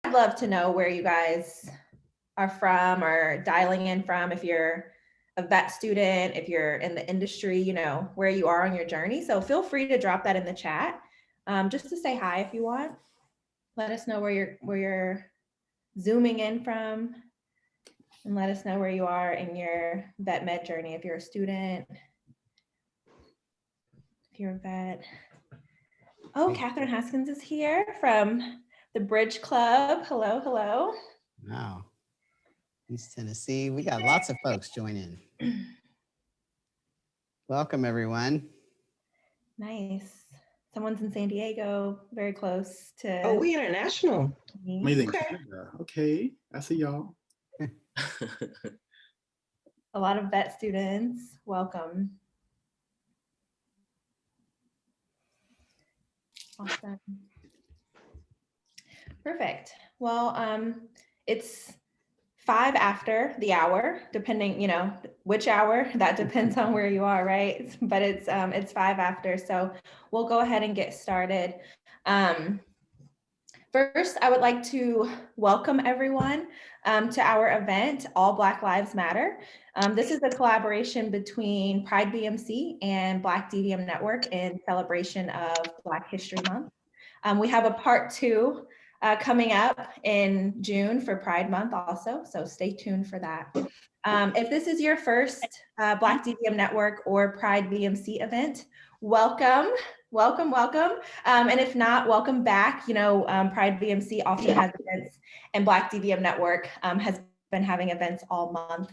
I'd love to know where you guys are from or dialing in from, if you're a vet student, if you're in the industry, you know, where you are on your journey. So feel free to drop that in the chat, just to say hi if you want. Let us know where you're zooming in from, and let us know where you are in your vet med journey. If you're a student, if you're a vet. Oh, Catherine Haskins is here from the Bridge Club. Hello, hello. Wow. East Tennessee. We got lots of folks joining. Welcome, everyone. Nice. Someone's in San Diego, very close to. Oh, we international. Amazing. Okay. Okay, I see y'all. A lot of vet students. Welcome. Awesome. Perfect. Well, it's 5 after the hour, depending, you know, which hour, that depends on where you are, right? But it's 5 after, so we'll go ahead and get started. First, I would like to welcome everyone to our event, All Black Lives Matter. This is a collaboration between Pride BMC and Black DVM Network in celebration of Black History Month. We have a part 2 coming up in June for Pride Month also, so stay tuned for that. If this is your first Black DVM Network or Pride BMC event, welcome. And if not, welcome back. You know, Pride BMC often has events, and Black DVM Network has been having events all month.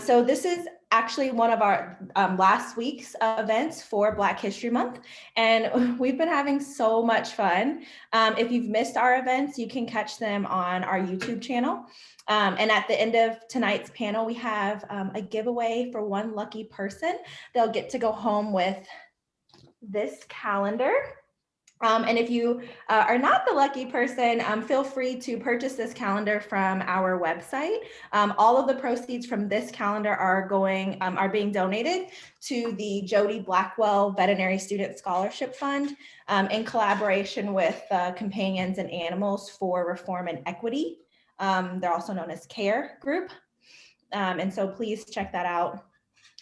So this is actually one of our last week's events for Black History Month, and we've been having so much fun. If you've missed our events, you can catch them on our YouTube channel. And at the end of tonight's panel, we have a giveaway for one lucky person. They'll get to go home with this calendar. And if you are not the lucky person, feel free to purchase this calendar from our website. All of the proceeds from this calendar are being donated to the Jody Blackwell Veterinary Student Scholarship Fund in collaboration with Companions and Animals for Reform and Equity. They're also known as CARE Group. And so please check that out.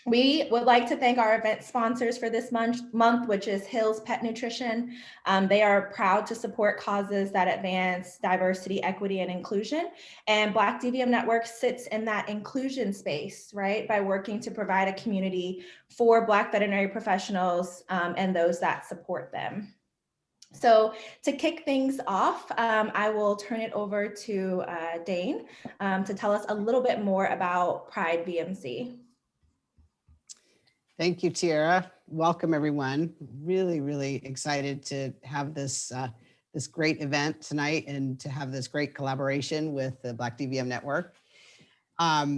We would like to thank our event sponsors for this month, which is Hill's Pet Nutrition. They are proud to support causes that advance diversity, equity, and inclusion. And Black DVM Network sits in that inclusion space, right, by working to provide a community for Black veterinary professionals and those that support them. So to kick things off, I will turn it over to Dane to tell us a little bit more about Pride BMC. Thank you, Tiara. Welcome, everyone. Really, really excited to have this this great event tonight and to have this great collaboration with the Black DVM Network.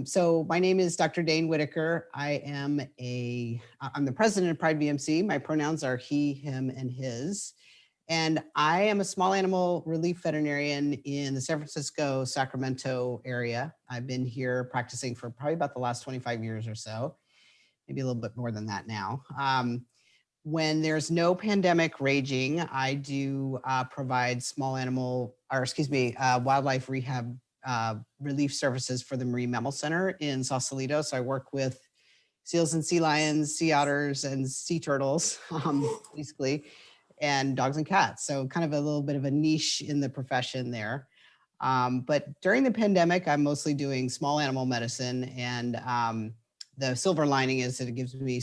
So my name is Dr. Dane Whitaker. I'm the president of Pride BMC. My pronouns are he, him, and his. And I am a small animal relief veterinarian in the San Francisco, Sacramento area. I've been here practicing for probably about the last 25 years or so. Maybe a little bit more than that now. When there's no pandemic raging, I do provide wildlife rehab relief services for the Marine Mammal Center in Sausalito. So I work with seals and sea lions, sea otters, and sea turtles, basically, and dogs and cats. So kind of a little bit of a niche in the profession there. But during the pandemic, I'm mostly doing small animal medicine, and the silver lining is that it gives me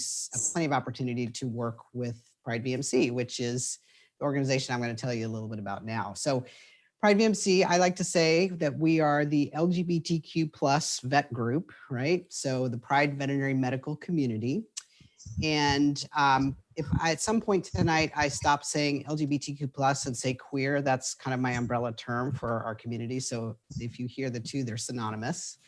plenty of opportunity to work with Pride BMC, which is the organization I'm going to tell you a little bit about now. So Pride BMC, I like to say that we are the LGBTQ plus vet group, right? So the Pride veterinary medical community. And if at some point tonight I stop saying LGBTQ plus and say queer, that's kind of my umbrella term for our community. So if you hear the two, they're synonymous.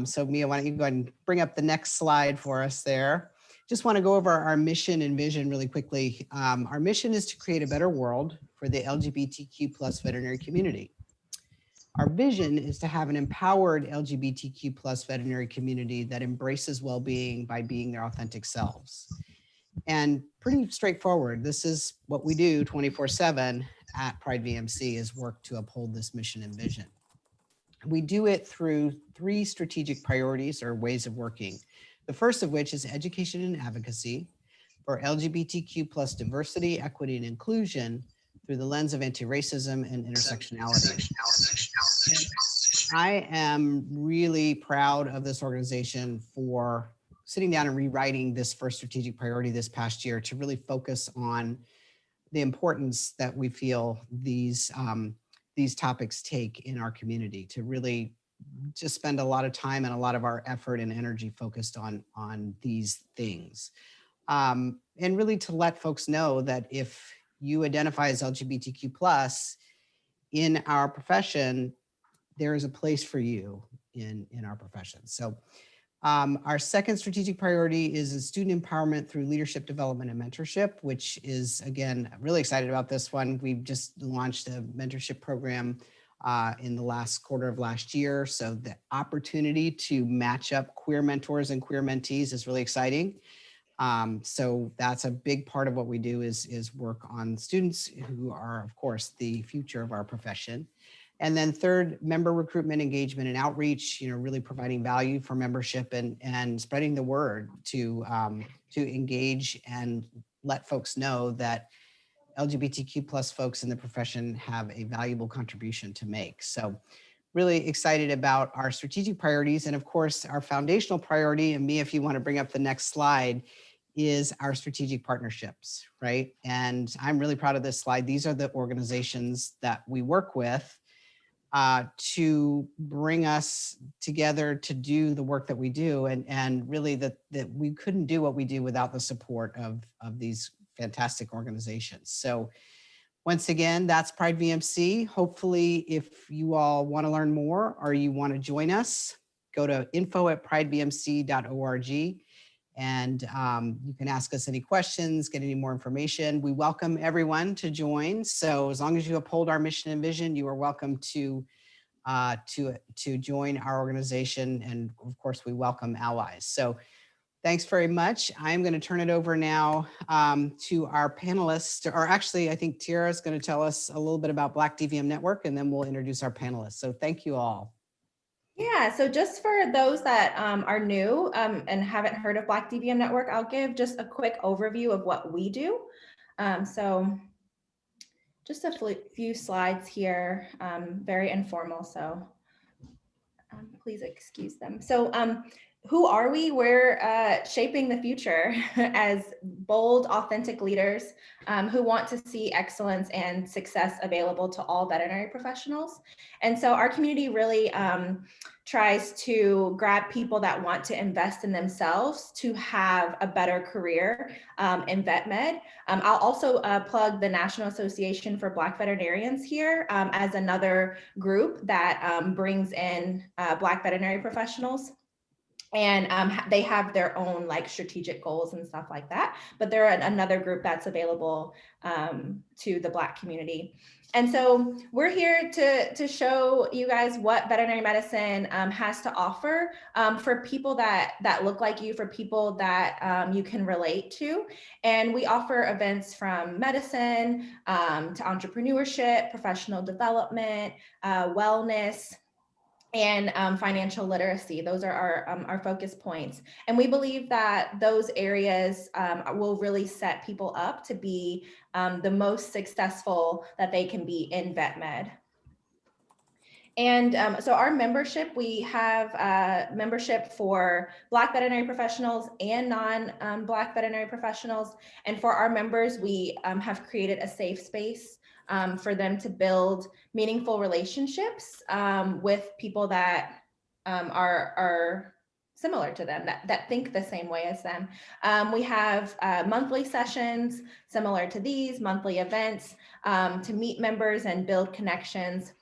So Mia, why don't you go ahead and bring up the next slide for us there. Just want to go over our mission and vision really quickly. Our mission is to create a better world for the LGBTQ plus veterinary community. Our vision is to have an empowered LGBTQ plus veterinary community that embraces well-being by being their authentic selves. And pretty straightforward, this is what we do 24/7 at Pride VMC is work to uphold this mission and vision. We do it through 3 strategic priorities or ways of working. The first of which is education and advocacy for LGBTQ plus diversity, equity, and inclusion through the lens of anti-racism and intersectionality. I am really proud of this organization for sitting down and rewriting this first strategic priority this past year to really focus on the importance that we feel these topics take in our community, to really just spend a lot of time and a lot of our effort and energy focused on these things. And really to let folks know that if you identify as LGBTQ plus in our profession, there is a place for you in our profession. So our second strategic priority is student empowerment through leadership development and mentorship, which is, again, really excited about this one. We've just launched a mentorship program in the last quarter of last year. So the opportunity to match up queer mentors and queer mentees is really exciting. So that's a big part of what we do is work on students who are, of course, the future of our profession. And then third, member recruitment, engagement, and outreach, really providing value for membership and spreading the word to engage and let folks know that LGBTQ plus folks in the profession have a valuable contribution to make. So really excited about our strategic priorities. And of course, our foundational priority, and Mia, if you want to bring up the next slide, is our strategic partnerships, right? And I'm really proud of this slide. These are the organizations that we work with to bring us together to do the work that we do. And really that we couldn't do what we do without the support of these fantastic organizations. So once again, that's Pride VMC. Hopefully, if you all want to learn more or you want to join us, go to info@pridevmc.org. And you can ask us any questions, get any more information. We welcome everyone to join. So as long as you uphold our mission and vision, you are welcome to join our organization. And of course, we welcome allies. So thanks very much. I'm going to turn it over now to our panelists, or actually, I think Tiara is going to tell us a little bit about Black DVM Network, and then we'll introduce our panelists. So thank you all. Yeah, so just for those that are new and haven't heard of Black DVM Network, I'll give just a quick overview of what we do. So just a few slides here, very informal, so please excuse them. So who are we? We're shaping the future as bold, authentic leaders who want to see excellence and success available to all veterinary professionals. And so our community really tries to grab people that want to invest in themselves to have a better career in vet med. I'll also plug the National Association for Black Veterinarians here as another group that brings in Black veterinary professionals. And they have their own strategic goals and stuff like that, but they're another group that's available to the Black community. And so we're here to show you guys what veterinary medicine has to offer for people that look like you, for people that you can relate to. And we offer events from medicine to entrepreneurship, professional development, wellness, and financial literacy. Those are our focus points. And we believe that those areas will really set people up to be the most successful that they can be in vet med. And so our membership, we have membership for Black veterinary professionals and non-Black veterinary professionals. And for our members, we have created a safe space for them to build meaningful relationships with people that are similar to them, that think the same way as them. We have monthly sessions similar to these, monthly events to meet members and build connections.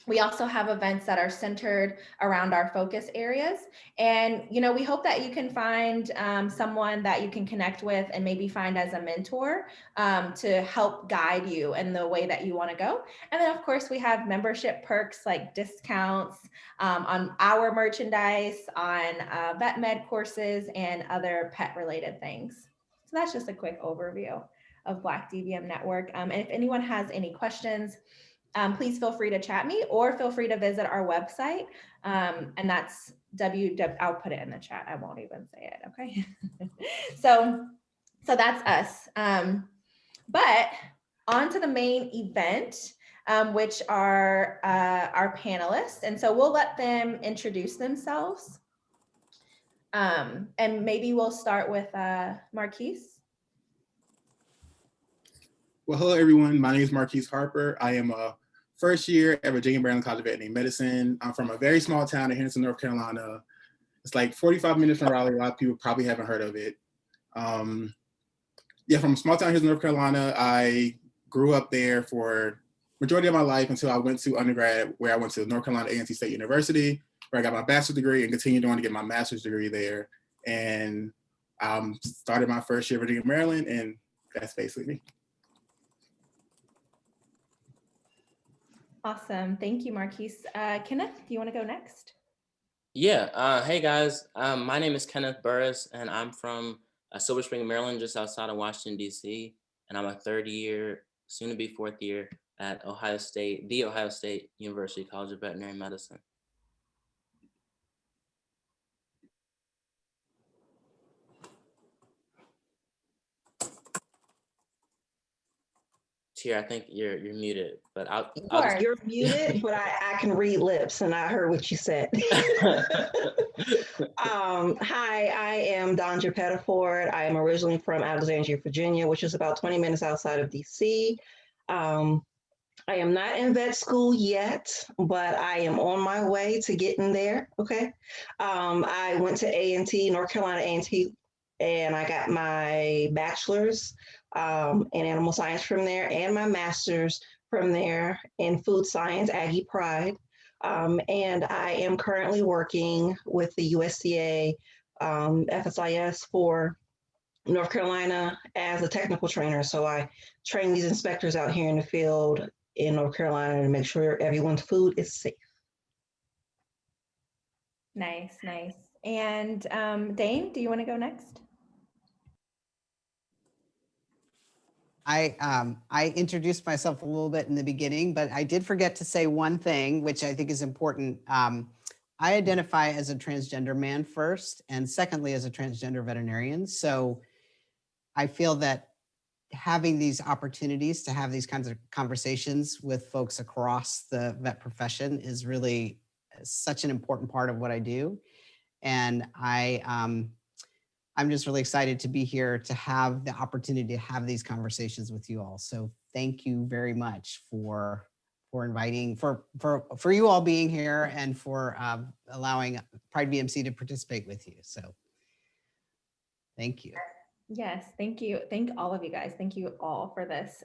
We also have events that are centered around our focus areas. And, we hope that you can find someone that you can connect with and maybe find as a mentor to help guide you in the way that you want to go. And then, of course, we have membership perks like discounts on our merchandise, on vet med courses, and other pet related things. So that's just a quick overview. of Black DVM Network. And if anyone has any questions, please feel free to chat me or feel free to visit our website. And that's I'll put it in the chat. I won't even say it, okay? So that's us. But on to the main event, which are our panelists. And so we'll let them introduce themselves. And maybe we'll start with Marquis. Well, hello, everyone. My name is Marquis Harper. I am a first year at Virginia-Maryland College of Veterinary Medicine. I'm from a very small town in Henderson, North Carolina. It's like 45 minutes from Raleigh. A lot of people probably haven't heard of it. Yeah, from a small town in Henderson, North Carolina. I grew up there for majority of my life until I went to undergrad, where I went to North Carolina A&T State University, where I got my bachelor's degree and continued on to get my master's degree there. And started my first year at Virginia-Maryland, and that's basically me. Awesome. Thank you, Marquis. Kenneth, do you want to go next? Yeah. Hey, guys. My name is Kenneth Burris, and I'm from Silver Spring, Maryland, just outside of Washington, D.C. And I'm a third year, soon to be fourth year at Ohio State University College of Veterinary Medicine. Tier, I think you're muted, but I'll just... You're muted, but I can read lips, and I heard what you said. Hi, I am Dondra Pettiford. I am originally from Alexandria, Virginia, which is about 20 minutes outside of DC. I am not in vet school yet, but I am on my way to getting there, okay? I went to A&T, North Carolina A&T, and I got my bachelor's in animal science from there and my master's from there in food science, Aggie Pride. And I am currently working with the USDA FSIS for North Carolina as a technical trainer. So I train these inspectors out here in the field in North Carolina to make sure everyone's food is safe. Nice. And Dane, do you want to go next? I introduced myself a little bit in the beginning, but I did forget to say one thing, which I think is important. I identify as a transgender man first, and secondly, as a transgender veterinarian. So I feel that having these opportunities to have these kinds of conversations with folks across the vet profession is really such an important part of what I do. And I'm just really excited to be here to have the opportunity to have these conversations with you all. So thank you very much for inviting, for you all being here, and for allowing Pride VMC to participate with you. So thank you. Yes, thank you. Thank all of you guys. Thank you all for this.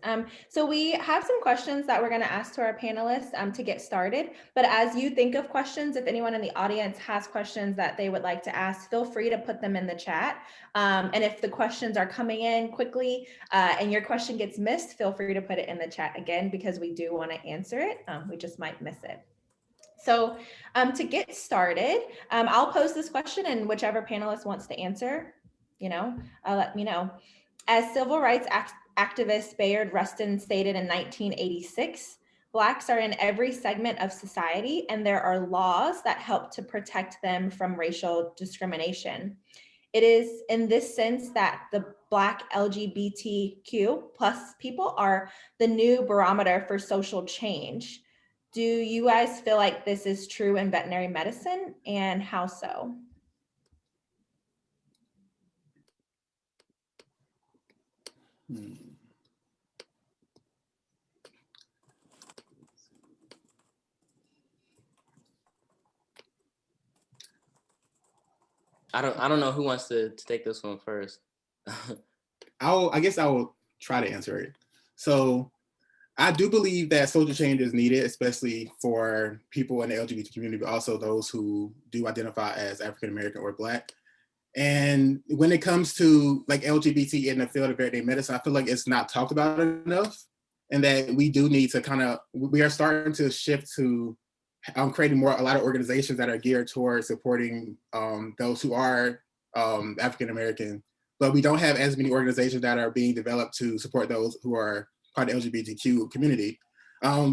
So we have some questions that we're going to ask to our panelists to get started. But as you think of questions, if anyone in the audience has questions that they would like to ask, feel free to put them in the chat. And if the questions are coming in quickly and your question gets missed, feel free to put it in the chat again, because we do want to answer it. We just might miss it. So to get started, I'll pose this question, and whichever panelist wants to answer, let me know. As civil rights activist Bayard Rustin stated in 1986, Blacks are in every segment of society, and there are laws that help to protect them from racial discrimination. It is in this sense that the Black LGBTQ plus people are the new barometer for social change. Do you guys feel like this is true in veterinary medicine, and how so? I don't know who wants to take this one first. I guess I will try to answer it. So I do believe that social change is needed, especially for people in the LGBT community, but also those who do identify as African American or Black. And when it comes to like LGBT in the field of veterinary medicine, I feel like it's not talked about enough, and that we do need to we are starting to shift to creating a lot of organizations that are geared towards supporting those who are African American but we don't have as many organizations that are being developed to support those who are part of the LGBTQ community.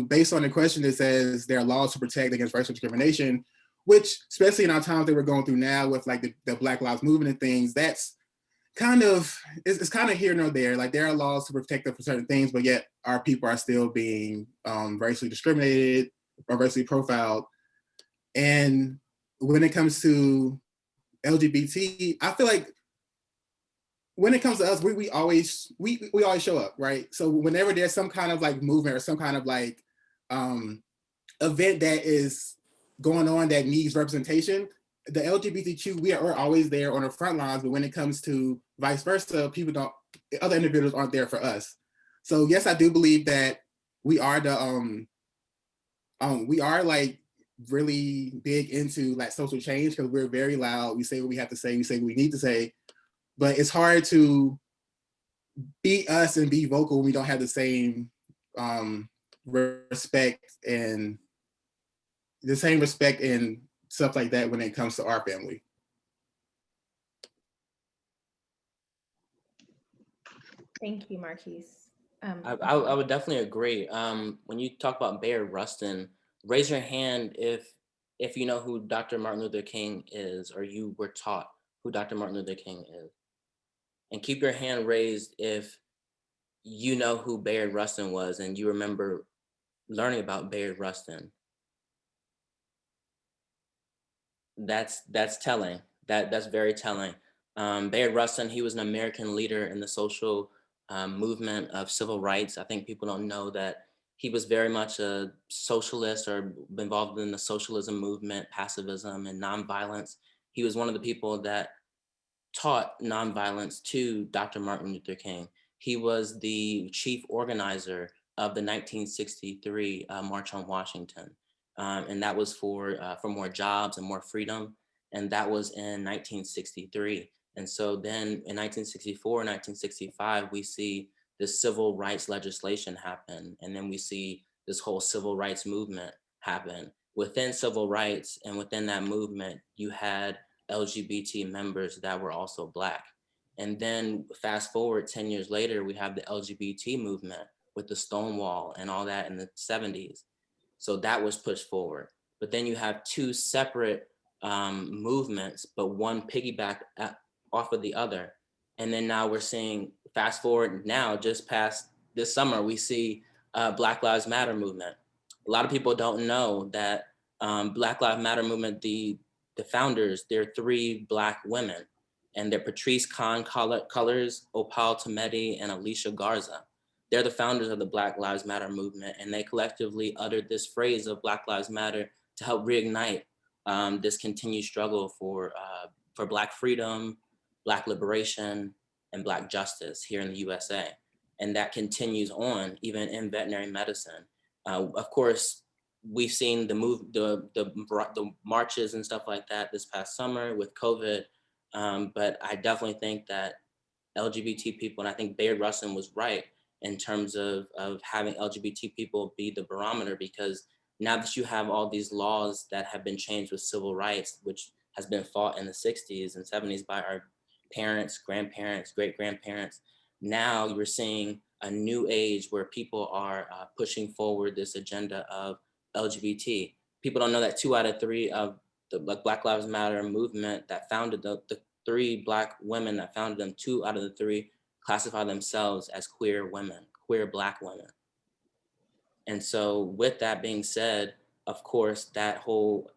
Based on the question, it says there are laws to protect against racial discrimination, which, especially in our times that we're going through now with like the Black Lives Movement and things, that's kind of, it's kind of here nor there. Like there are laws to protect them for certain things, but yet our people are still being racially discriminated or racially profiled. And when it comes to LGBT, I feel like when it comes to us, we always show up, right? So whenever there's some kind of like movement or some kind of like event that is going on that needs representation, the LGBTQ, we're always there on the front lines, but when it comes to vice versa, other individuals aren't there for us. So yes, I do believe that we are we are like really big into like social change because we're very loud. We say what we have to say, we say what we need to say, but it's hard to be us and be vocal when we don't have the same respect and stuff like that when it comes to our family. Thank you, Marquis. I would definitely agree. When you talk about Bayard Rustin, raise your hand if you know who Dr. Martin Luther King is, or you were taught who Dr. Martin Luther King is. And keep your hand raised if you know who Bayard Rustin was and you remember learning about Bayard Rustin. That's telling. That's very telling. Bayard Rustin, he was an American leader in the social movement of civil rights. I think people don't know that he was very much a socialist or involved in the socialism movement, pacifism and nonviolence. He was one of the people that taught nonviolence to Dr. Martin Luther King. He was the chief organizer of the 1963 March on Washington. And that was for more jobs and more freedom. And that was in 1963. And so then in 1964, 1965, we see this civil rights legislation happen. And then we see this whole civil rights movement happen. Within civil rights and within that movement, you had LGBT members that were also Black. And then fast forward 10 years later, we have the LGBT movement with the Stonewall and all that in the 70s. So that was pushed forward. But then you have two separate movements, but one piggyback off of the other. And then now we're seeing, fast forward now, just past this summer, we see Black Lives Matter movement. A lot of people don't know that Black Lives Matter movement, the founders, they're 3 Black women, and they're Patrice Khan Colors, Opal Tometi, and Alicia Garza. They're the founders of the Black Lives Matter movement, and they collectively uttered this phrase of Black Lives Matter to help reignite this continued struggle for Black freedom, Black liberation, and Black justice here in the USA. And that continues on even in veterinary medicine. Of course, we've seen the marches and stuff like that this past summer with COVID, but I definitely think that LGBT people, and I think Bayard Rustin was right in terms of having LGBT people be the barometer, because now that you have all these laws that have been changed with civil rights, which has been fought in the 60s and 70s by our parents, grandparents, great-grandparents, now you're seeing a new age where people are pushing forward this agenda of LGBT. People don't know that 2 out of 3 of the Black Lives Matter movement that founded the 3 Black women that founded them, 2 out of the 3 classify themselves as queer women, queer Black women. And so with that being said, of course, that whole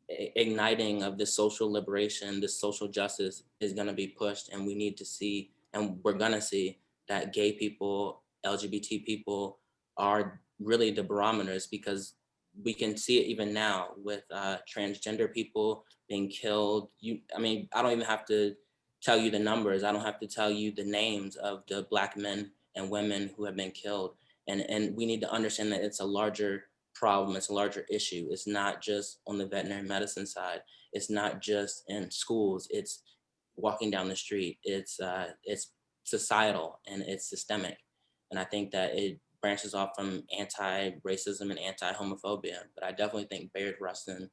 igniting of this social liberation, this social justice is gonna be pushed, and we need to see, and we're gonna see that gay people, LGBT people are really the barometers, because we can see it even now with transgender people being killed. I mean, I don't even have to tell you the numbers. I don't have to tell you the names of the Black men and women who have been killed. And we need to understand that it's a larger problem, it's a larger issue. It's not just on the veterinary medicine side. It's not just in schools. It's walking down the street. It's societal and it's systemic. And I think that it branches off from anti-racism and anti-homophobia. But I definitely think Bayard Rustin.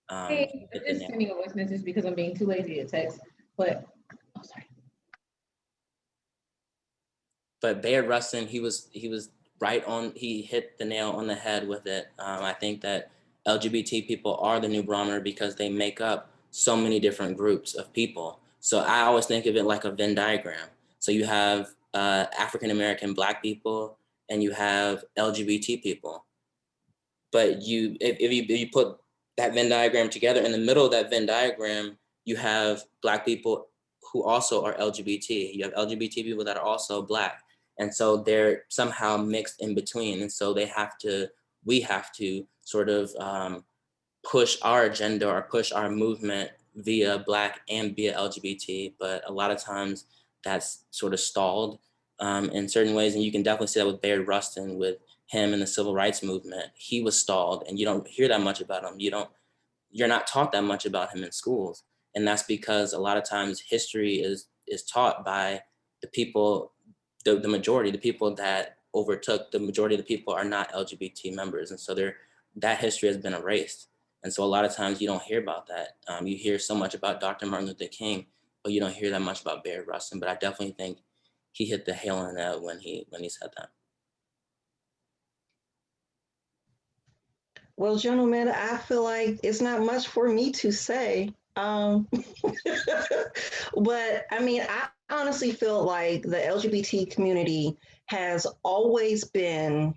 Hey, I'm just sending a voice message because I'm being too lazy to text. But, oh, sorry. But Bayard Rustin, he was right on. He hit the nail on the head with it. I think that LGBT people are the new barometer because they make up so many different groups of people. So I always think of it like a Venn diagram. So you have African American Black people and you have LGBT people. But if you put that Venn diagram together, in the middle of that Venn diagram, you have Black people who also are LGBT. You have LGBT people that are also Black. And so they're somehow mixed in between. And so we have to sort of push our agenda or push our movement via Black and via LGBT. But a lot of times that's sort of stalled in certain ways. And you can definitely see that with Bayard Rustin, with him and the civil rights movement. He was stalled and you don't hear that much about him. You're not taught that much about him in schools. And that's because a lot of times history is taught by the people, the majority, the people that overtook. The majority of the people are not LGBT members. And so that history has been erased. And so a lot of times you don't hear about that. You hear so much about Dr. Martin Luther King, but you don't hear that much about Bayard Rustin. But I definitely think he hit the nail on the head when he said that. Well, gentlemen, I feel like it's not much for me to say. But I mean, I honestly feel like the LGBT community has always been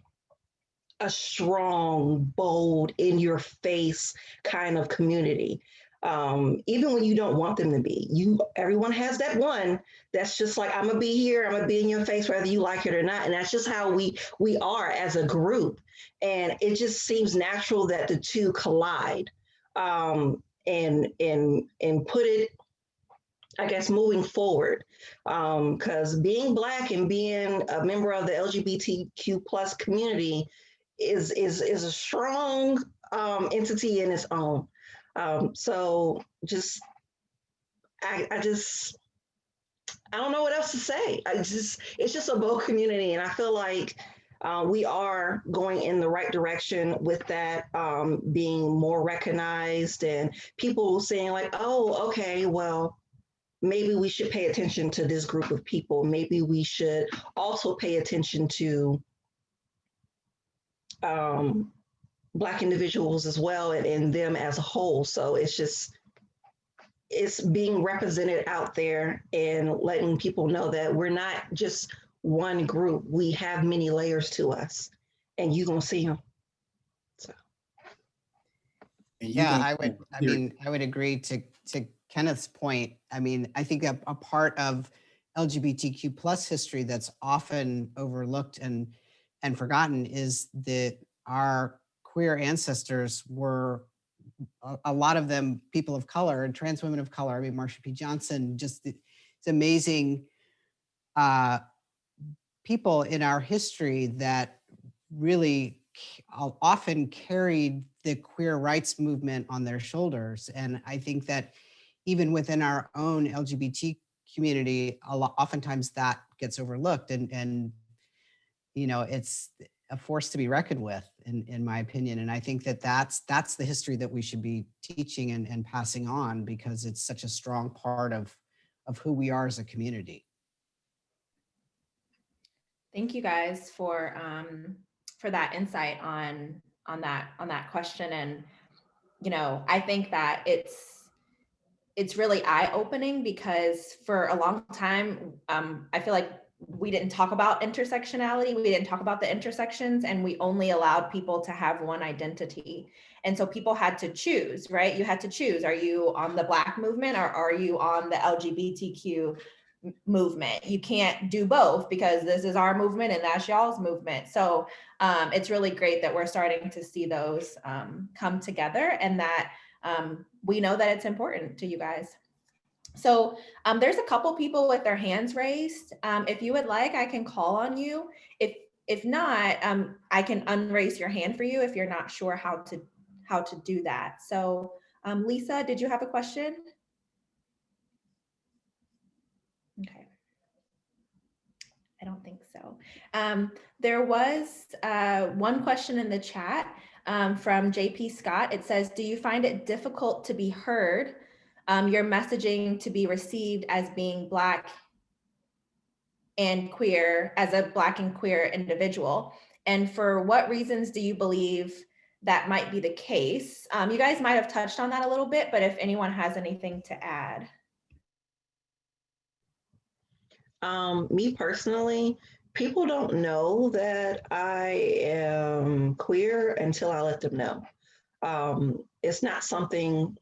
a strong, bold, in your face kind of community. Even when you don't want them to be, everyone has that one that's just like, I'm gonna be here, I'm gonna be in your face, whether you like it or not. And that's just how we are as a group. And it just seems natural that the two collide, and put it, I guess, moving forward, because being Black and being a member of the LGBTQ plus community is a strong entity in its own. So just I just I don't know what else to say. It's just a bold community, and I feel like we are going in the right direction with that, being more recognized and people saying like, oh, okay, well, maybe we should pay attention to this group of people. Maybe we should also pay attention to Black individuals as well, and them as a whole. So it's being represented out there and letting people know that we're not just one group. We have many layers to us, and you're gonna see them. So. Yeah, I would agree to Kenneth's point. I mean, I think a part of LGBTQ plus history that's often overlooked and forgotten is that our queer ancestors were a lot of them people of color and trans women of color. I mean, Marsha P. Johnson, it's amazing people in our history that really often carried the queer rights movement on their shoulders. And I think that even within our own LGBT community, oftentimes that gets overlooked, and it's a force to be reckoned with, in my opinion. And I think that that's the history that we should be teaching and passing on, because it's such a strong part of who we are as a community. Thank you guys for that insight on that question. And I think that it's really eye-opening, because for a long time, I feel like we didn't talk about intersectionality. We didn't talk about the intersections, and we only allowed people to have one identity. And so people had to choose, right? You had to choose. Are you on the Black movement, or are you on the LGBTQ movement? You can't do both, because this is our movement and that's y'all's movement. So it's really great that we're starting to see those come together, and that we know that it's important to you guys. So there's a couple people with their hands raised. If you would like, I can call on you. If not, I can unraise your hand for you if you're not sure how to do that. So Lisa, did you have a question? Okay. I don't think so. There was one question in the chat from JP Scott. It says, do you find it difficult to be heard? Your messaging to be received as being Black and queer as a Black and queer individual? And for what reasons do you believe that might be the case? You guys might have touched on that a little bit, but if anyone has anything to add. Me personally, people don't know that I am queer until I let them know. It's not something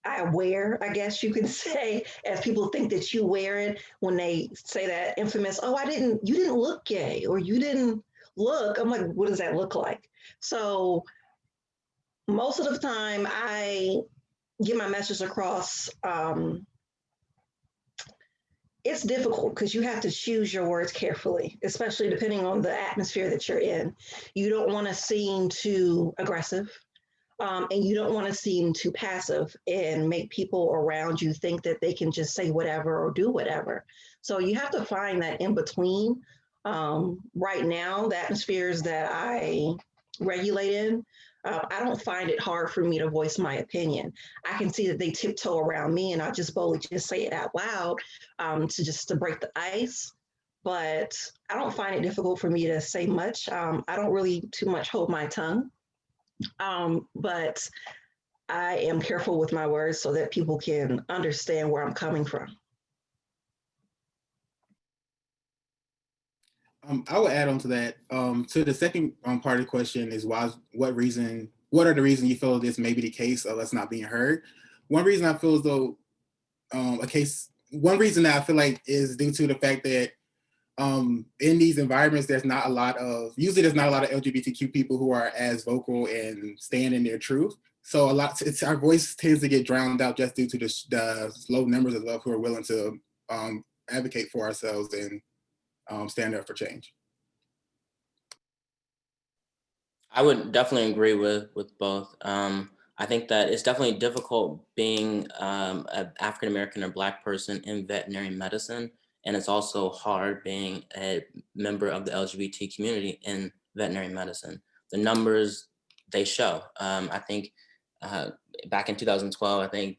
I wear, I guess you could say, as people think that you wear it when they say that infamous, oh, you didn't look gay, or you didn't look. I'm like, what does that look like? So most of the time I get my message across. It's difficult because you have to choose your words carefully, especially depending on the atmosphere that you're in. You don't want to seem too aggressive, and you don't want to seem too passive and make people around you think that they can just say whatever or do whatever. So you have to find that in between. Right now, the atmospheres that I regulate in, I don't find it hard for me to voice my opinion. I can see that they tiptoe around me, and I just boldly just say it out loud, to break the ice. But I don't find it difficult for me to say much. I don't really too much hold my tongue, but I am careful with my words so that people can understand where I'm coming from. I would add on to that. To the second part of the question is what are the reasons you feel this may be the case of us not being heard? One reason I feel as though one reason that I feel like is due to the fact that in these environments, there's not a lot of LGBTQ people who are as vocal and stand in their truth. So our voice tends to get drowned out just due to the low numbers of love who are willing to advocate for ourselves and stand up for change. I would definitely agree with both. I think that it's definitely difficult being an African American or Black person in veterinary medicine, and it's also hard being a member of the LGBT community in veterinary medicine. The numbers they show. I think back in 2012, I think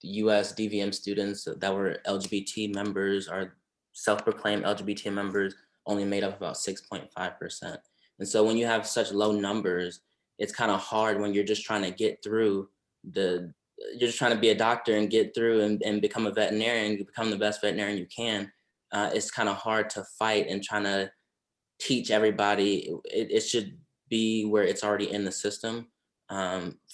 the U.S. DVM students that were LGBT members or self-proclaimed LGBT members only made up about 6.5%. And so when you have such low numbers, it's kind of hard when you're just trying to get through you're just trying to be a doctor and get through and become a veterinarian, become the best veterinarian you can. It's kind of hard to fight and trying to teach everybody. It should be where it's already in the system,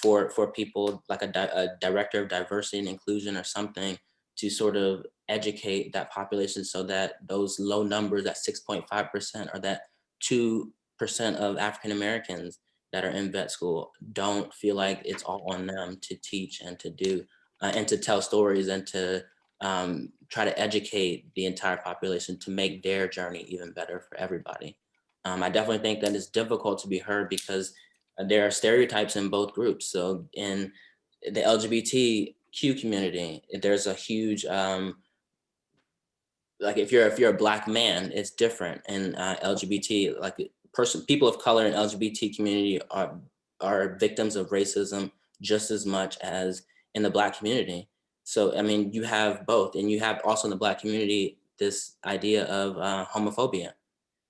for people like a director of diversity and inclusion or something to sort of educate that population so that those low numbers, that 6.5% or that 2% of African Americans that are in vet school, don't feel like it's all on them to teach and to do and to tell stories and to try to educate the entire population to make their journey even better for everybody. I definitely think that it's difficult to be heard because there are stereotypes in both groups. So in the LGBTQ community, there's a huge like if you're a Black man, it's different. And LGBT, like people of color in LGBT community are victims of racism just as much as in the Black community. So I mean, you have both, and you have also in the Black community this idea of homophobia,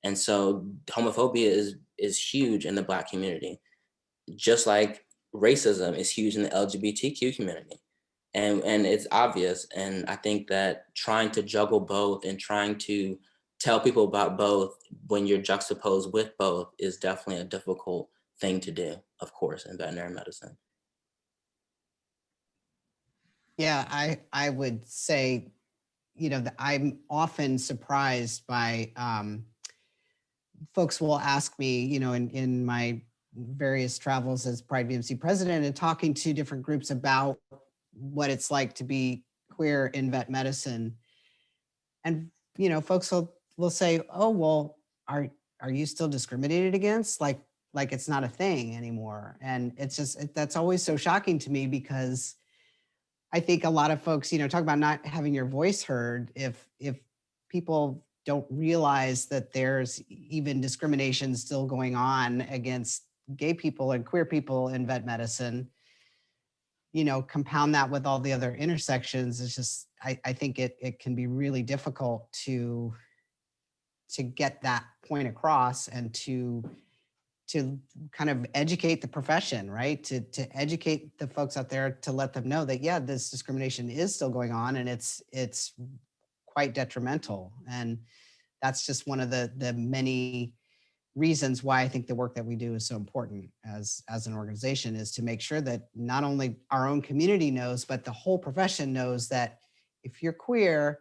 and so homophobia is huge in the Black community, just like racism is huge in the LGBTQ community. And it's obvious. And I think that trying to juggle both and trying to tell people about both when you're juxtaposed with both is definitely a difficult thing to do, of course, in veterinary medicine. Yeah, I would say, that I'm often surprised by folks will ask me, in my various travels as Pride VMC president and talking to different groups about what it's like to be queer in vet medicine. And, folks will say, oh, well, are you still discriminated against? Like it's not a thing anymore. And it's just, that's always so shocking to me because I think a lot of folks, talk about not having your voice heard. If people don't realize that there's even discrimination still going on against gay people and queer people in vet medicine, compound that with all the other intersections, it's just, I think it can be really difficult to get that point across and to kind of educate the profession, right? To educate the folks out there, to let them know that, yeah, this discrimination is still going on and it's quite detrimental. And that's just one of the many reasons why I think the work that we do is so important as an organization, is to make sure that not only our own community knows, but the whole profession knows that if you're queer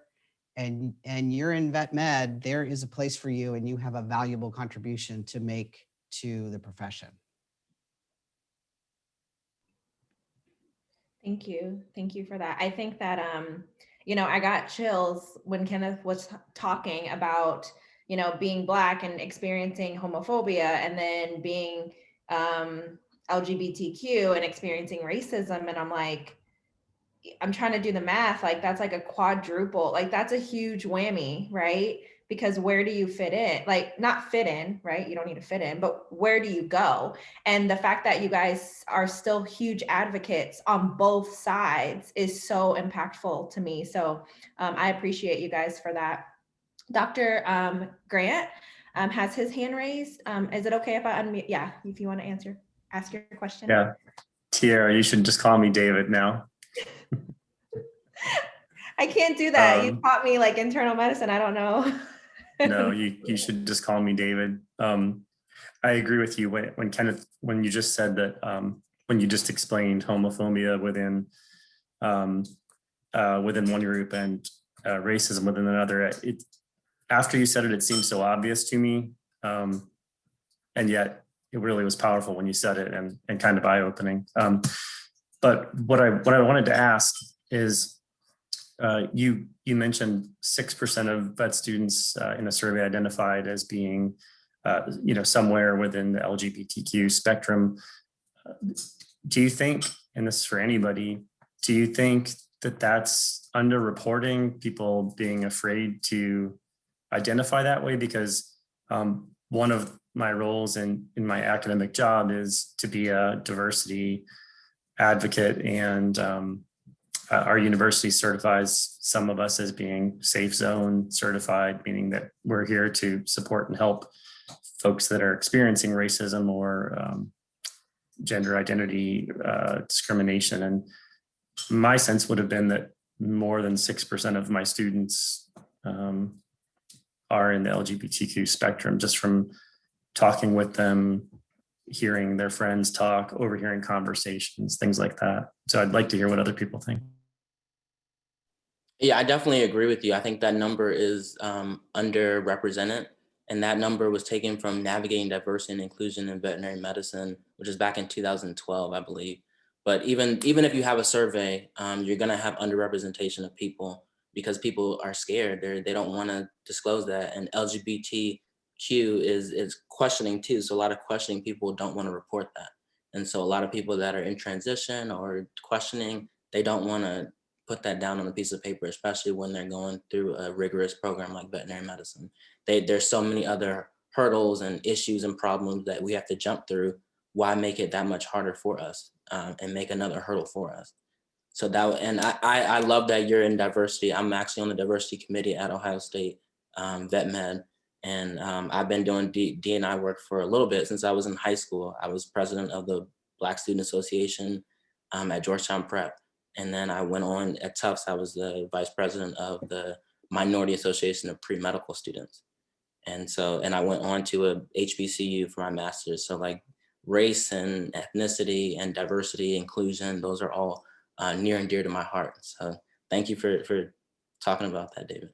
and you're in vet med, there is a place for you and you have a valuable contribution to make to the profession. Thank you. Thank you for that. I think that, I got chills when Kenneth was talking about, being Black and experiencing homophobia, and then being LGBTQ and experiencing racism. And I'm like, I'm trying to do the math, like that's like a quadruple, like that's a huge whammy, right? Because where do you fit in? Like, not fit in, right? You don't need to fit in, but where do you go? And the fact that you guys are still huge advocates on both sides is so impactful to me. So I appreciate you guys for that. Dr. Grant has his hand raised. Is it okay if I unmute? Yeah, if you want to ask your question. Yeah, Tiara, you should just call me David now. I can't do that. You taught me like internal medicine. I don't know. No, you should just call me David. I agree with you when Kenneth, when you just said that, when you just explained homophobia within one group and racism within another. After you said it, it seemed so obvious to me, and yet it really was powerful when you said it, and kind of eye-opening. But what I wanted to ask is, you mentioned 6% of vet students in a survey identified as being, somewhere within the LGBTQ spectrum. Do you think, and this is for anybody, do you think that that's underreporting, people being afraid to identify that way? Because one of my roles in my academic job is to be a diversity advocate, and our university certifies some of us as being safe zone certified, meaning that we're here to support and help folks that are experiencing racism or gender identity discrimination. And my sense would have been that more than 6% of my students are in the LGBTQ spectrum, just from talking with them, hearing their friends talk, overhearing conversations, things like that. So I'd like to hear what other people think. Yeah, I definitely agree with you. I think that number is underrepresented. And that number was taken from Navigating Diversity and Inclusion in Veterinary Medicine, which is back in 2012, I believe. But even if you have a survey, you're going to have underrepresentation of people because people are scared. They don't want to disclose that. And LGBTQ is questioning too. So a lot of questioning people don't want to report that. And so a lot of people that are in transition or questioning, they don't want to put that down on a piece of paper, especially when they're going through a rigorous program like veterinary medicine. There's so many other hurdles and issues and problems that we have to jump through. Why make it that much harder for us and make another hurdle for us? So I love that you're in diversity. I'm actually on the diversity committee at Ohio State Vet Med. And I've been doing D&I work for a little bit since I was in high school. I was president of the Black Student Association at Georgetown Prep. And then I went on at Tufts. I was the vice president of the Minority Association of Pre-Medical Students. And I went on to a HBCU for my master's. So like race and ethnicity and diversity, inclusion, those are all near and dear to my heart. So thank you for talking about that, David.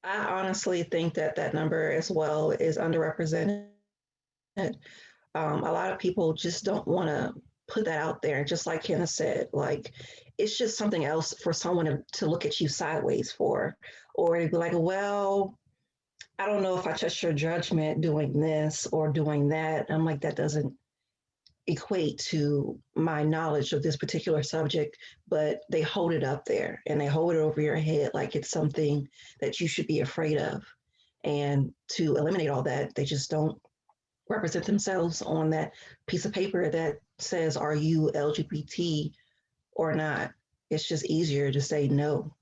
I honestly think that number as well is underrepresented. A lot of people just don't want to put that out there. Just like Kenneth said, like it's just something else for someone to look at you sideways for, or to be like, well, I don't know if I trust your judgment doing this or doing that. I'm like, that doesn't equate to my knowledge of this particular subject, but they hold it up there and they hold it over your head like it's something that you should be afraid of. And to eliminate all that, they just don't represent themselves on that piece of paper that says, are you LGBT or not? it's just easier to say no.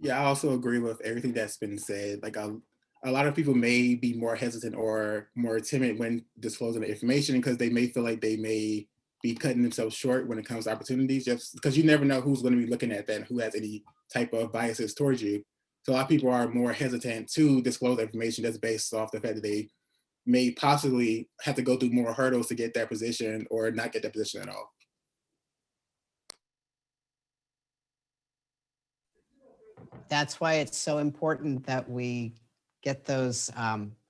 Yeah, I also agree with everything that's been said. Like a lot of people may be more hesitant or more timid when disclosing the information because they may feel like they may be cutting themselves short when it comes to opportunities, just because you never know who's going to be looking at that and who has any type of biases towards you. So a lot of people are more hesitant to disclose information that's based off the fact that they may possibly have to go through more hurdles to get that position or not get that position at all. That's why it's so important that we get those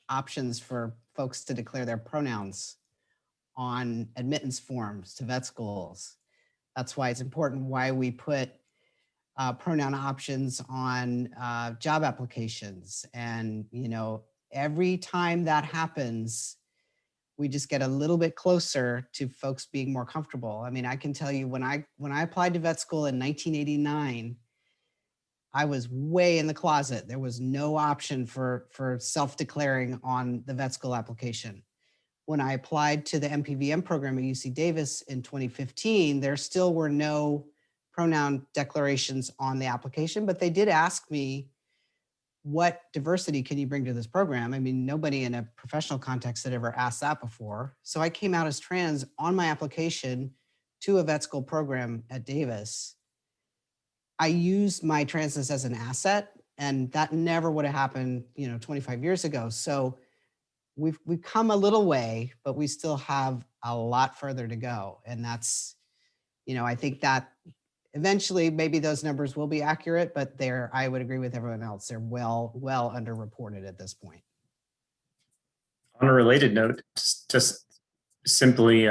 options for folks to declare their pronouns on admittance forms to vet schools. That's why it's important why we put pronoun options on job applications. And, you know, every time that happens, we just get a little bit closer to folks being more comfortable. I mean, I can tell you when I applied to vet school in 1989, I was way in the closet. There was no option for self-declaring on the vet school application. When I applied to the MPVM program at UC Davis in 2015, there still were no pronoun declarations on the application, but they did ask me, what diversity can you bring to this program? I mean, nobody in a professional context had ever asked that before. So I came out as trans on my application to a vet school program at Davis. I used my transness as an asset, and that never would have happened, you know, 25 years ago. So we've come a little way, but we still have a lot further to go. And that's, you know, I think that eventually maybe those numbers will be accurate, but I would agree with everyone else. They're well underreported at this point. On a related note, just simply,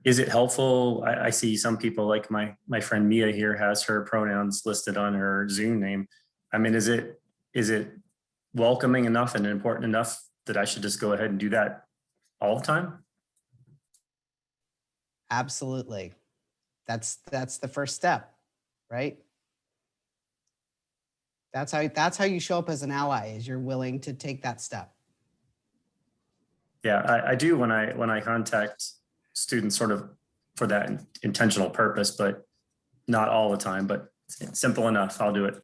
is it helpful? I see some people like my friend Mia here has her pronouns listed on her Zoom name. I mean, is it welcoming enough and important enough that I should just go ahead and do that all the time? Absolutely. That's the first step, right? That's how you show up as an ally, is you're willing to take that step. Yeah, I do when I contact students sort of for that intentional purpose, but not all the time, but it's simple enough. I'll do it.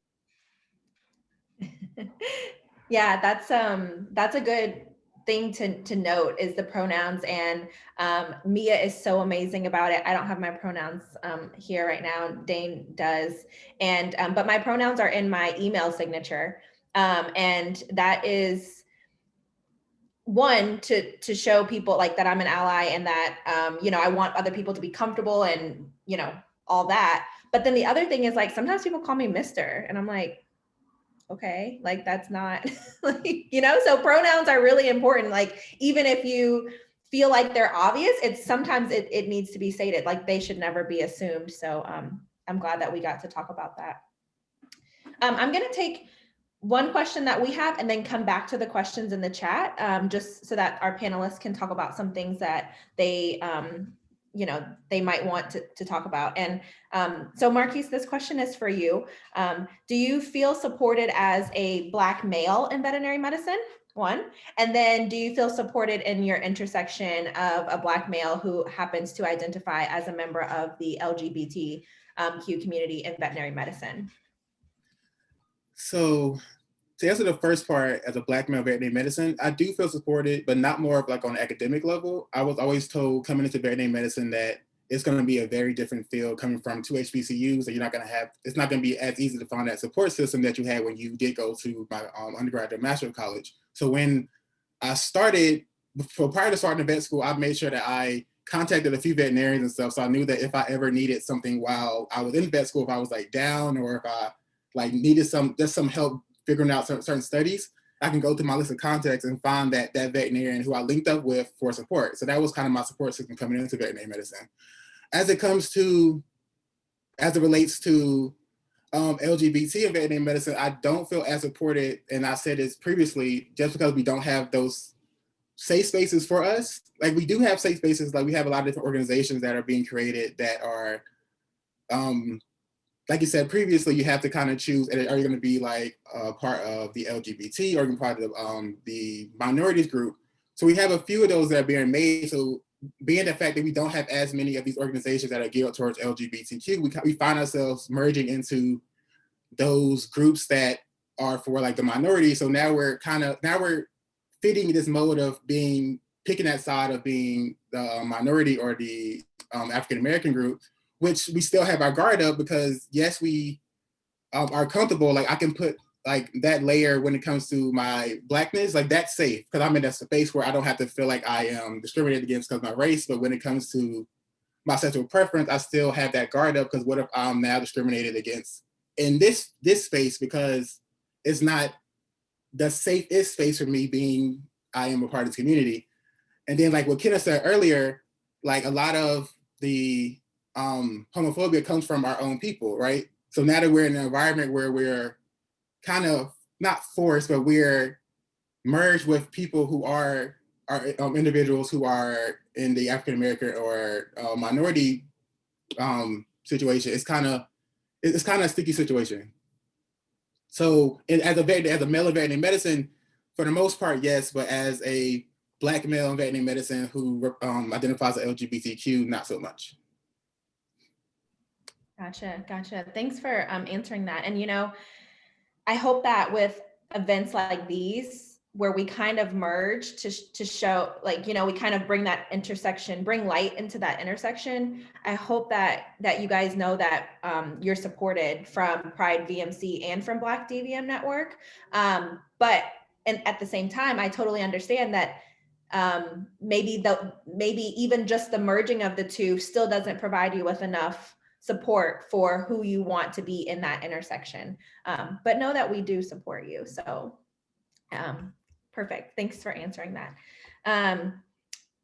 Yeah, that's a good thing to note is the pronouns, and Mia is so amazing about it. I don't have my pronouns here right now. Dane does, and but my pronouns are in my email signature, and that is one to show people like that I'm an ally and that you know, I want other people to be comfortable and, you know, all that. But then the other thing is, like, sometimes people call me Mr. and I'm like, okay, like that's not like, you know, so pronouns are really important. Like, even if you feel like they're obvious, it's sometimes it needs to be stated, like they should never be assumed. So I'm glad that we got to talk about that. I'm going to take one question that we have and then come back to the questions in the chat, just so that our panelists can talk about some things that they, you know, they might want to talk about. And so Marquis, this question is for you. Do you feel supported as a Black male in veterinary medicine? One. And then do you feel supported in your intersection of a Black male who happens to identify as a member of the LGBTQ community in veterinary medicine? So to answer the first part, as a Black male veterinary medicine, I do feel supported, but not more of like on an academic level. I was always told coming into veterinary medicine that it's going to be a very different field coming from two HBCUs, that you're not going to have, it's not going to be as easy to find that support system that you had when you did go to my undergraduate Master of college. So when I started, prior to starting the vet school, I made sure that I contacted a few veterinarians and stuff. So I knew that if I ever needed something while I was in vet school, if I was like down or if I like needed some help figuring out certain studies, I can go to my list of contacts and find that veterinarian who I linked up with for support. So that was kind of my support system coming into veterinary medicine. As it relates to LGBT and veterinary medicine, I don't feel as supported, and I said this previously, just because we don't have those safe spaces for us. Like, we do have safe spaces, like we have a lot of different organizations that are being created that are, like you said previously, you have to kind of choose, are you going to be like a part of the LGBT or part of the minorities group? So we have a few of those that are being made. So being the fact that we don't have as many of these organizations that are geared towards LGBTQ, we find ourselves merging into those groups that are for like the minority. So now we're fitting this mode of picking that side of being the minority or the African American group, which we still have our guard up because yes, we are comfortable. Like I can put like that layer when it comes to my Blackness, like that's safe because I'm in that space where I don't have to feel like I am discriminated against because of my race. But when it comes to my sexual preference, I still have that guard up because what if I'm now discriminated against in this space because it's not the safest space for me being I am a part of this community. And then like what Kenneth said earlier, like a lot of the homophobia comes from our own people, right? So now that we're in an environment where we're kind of not forced, but we're merged with people who are individuals who are in the African American or minority situation. It's kind of a sticky situation. So as a male in veterinary medicine, for the most part, yes, but as a Black male in veterinary medicine who identifies as LGBTQ, not so much. Gotcha. Thanks for answering that. And, I hope that with events like these, where we kind of merge to show, like, we kind of bring that intersection, bring light into that intersection. I hope that you guys know that you're supported from Pride VMC and from Black DVM Network. But at the same time, I totally understand that maybe even just the merging of the two still doesn't provide you with enough support for who you want to be in that intersection. But know that we do support you. So perfect. Thanks for answering that.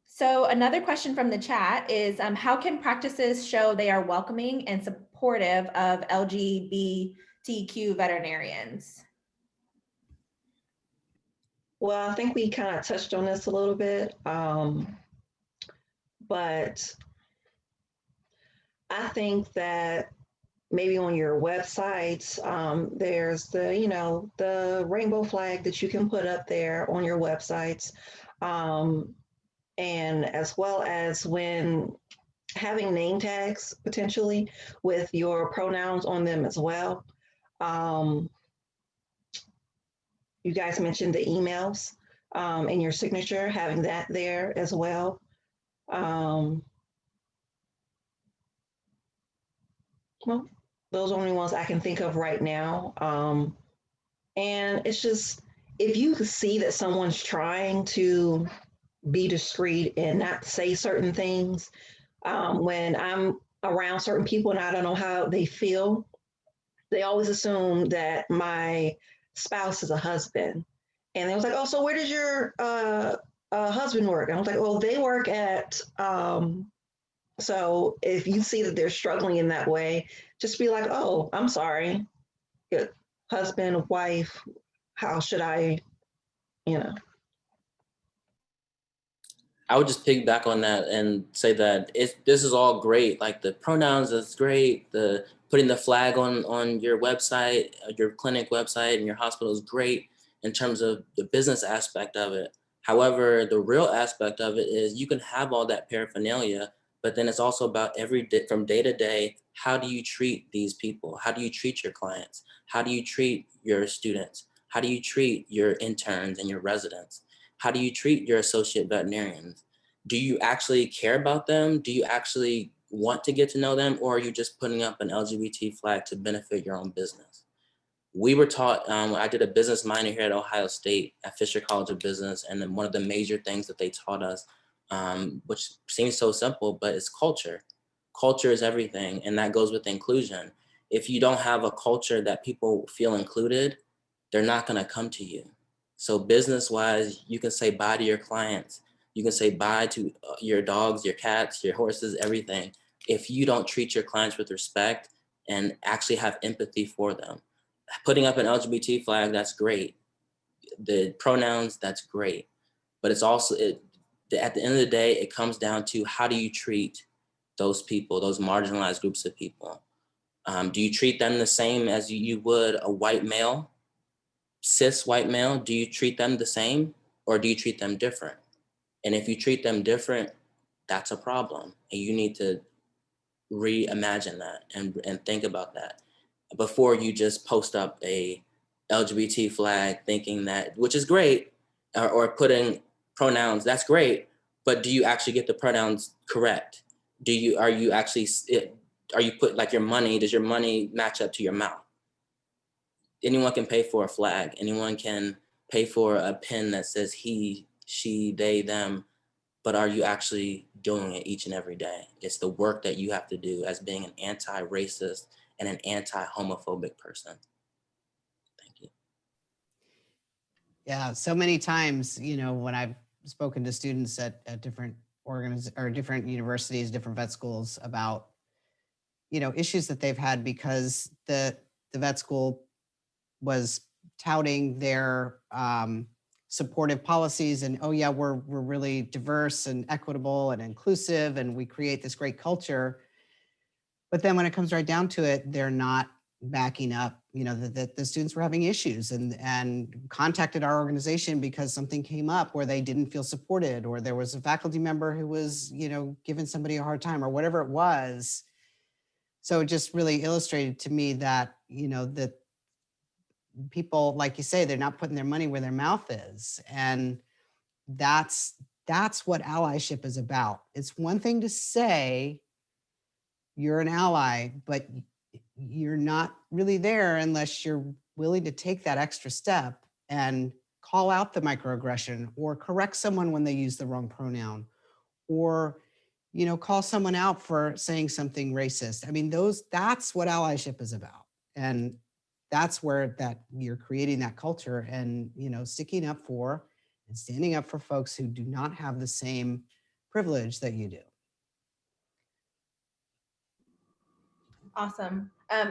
So another question from the chat is, how can practices show they are welcoming and supportive of LGBTQ veterinarians? Well, I think we kind of touched on this a little bit, but I think that maybe on your websites, there's the rainbow flag that you can put up there on your websites. And as well as when having name tags potentially with your pronouns on them as well. You guys mentioned the emails in your signature, having that there as well. Well, those are only ones I can think of right now. And it's just, if you see that someone's trying to be discreet and not say certain things, when I'm around certain people and I don't know how they feel, they always assume that my spouse is a husband. And they was like, oh, so where does your husband work? And I was like, well, they work at, so if you see that they're struggling in that way, just be like, oh, I'm sorry, husband, wife, how should I, I would just piggyback on that and say that this is all great. Like the pronouns is great. The putting the flag on your website, your clinic website and your hospital is great in terms of the business aspect of it. However, the real aspect of it is you can have all that paraphernalia, but then it's also about from day to day, how do you treat these people? How do you treat your clients? How do you treat your students? How do you treat your interns and your residents? How do you treat your associate veterinarians? Do you actually care about them? Do you actually want to get to know them? Or are you just putting up an LGBT flag to benefit your own business? We were taught, I did a business minor here at Ohio State at Fisher College of Business. And then one of the major things that they taught us, which seems so simple, but it's culture. Culture is everything. And that goes with inclusion. If you don't have a culture that people feel included, they're not gonna come to you. So business-wise, you can say bye to your clients. You can say bye to your dogs, your cats, your horses, everything. If you don't treat your clients with respect and actually have empathy for them. Putting up an LGBT flag, that's great. The pronouns, that's great. But it's also, at the end of the day, it comes down to how do you treat those people, those marginalized groups of people? Do you treat them the same as you would a white male? Cis white male, do you treat them the same or do you treat them different? And if you treat them different, that's a problem. And you need to reimagine that and think about that before you just post up a LGBT flag thinking that, which is great, or putting pronouns, that's great, but do you actually get the pronouns correct? Are you put like your money, does your money match up to your mouth? Anyone can pay for a flag. Anyone can pay for a pen that says he, she, they, them, but are you actually doing it each and every day? It's the work that you have to do as being an anti-racist and an anti-homophobic person. Thank you. Yeah, so many times, when I've spoken to students at different different universities, different vet schools about, issues that they've had because the vet school was touting their supportive policies and, oh yeah, we're really diverse and equitable and inclusive and we create this great culture. But then when it comes right down to it, they're not backing up, that the students were having issues and contacted our organization because something came up where they didn't feel supported, or there was a faculty member who was, giving somebody a hard time or whatever it was. So it just really illustrated to me that, that people, like you say, they're not putting their money where their mouth is. And that's what allyship is about. It's one thing to say you're an ally, but you're not really there unless you're willing to take that extra step and call out the microaggression or correct someone when they use the wrong pronoun, or, call someone out for saying something racist. I mean, that's what allyship is about. And that's where that you're creating that culture and, sticking up for and standing up for folks who do not have the same privilege that you do. Awesome. As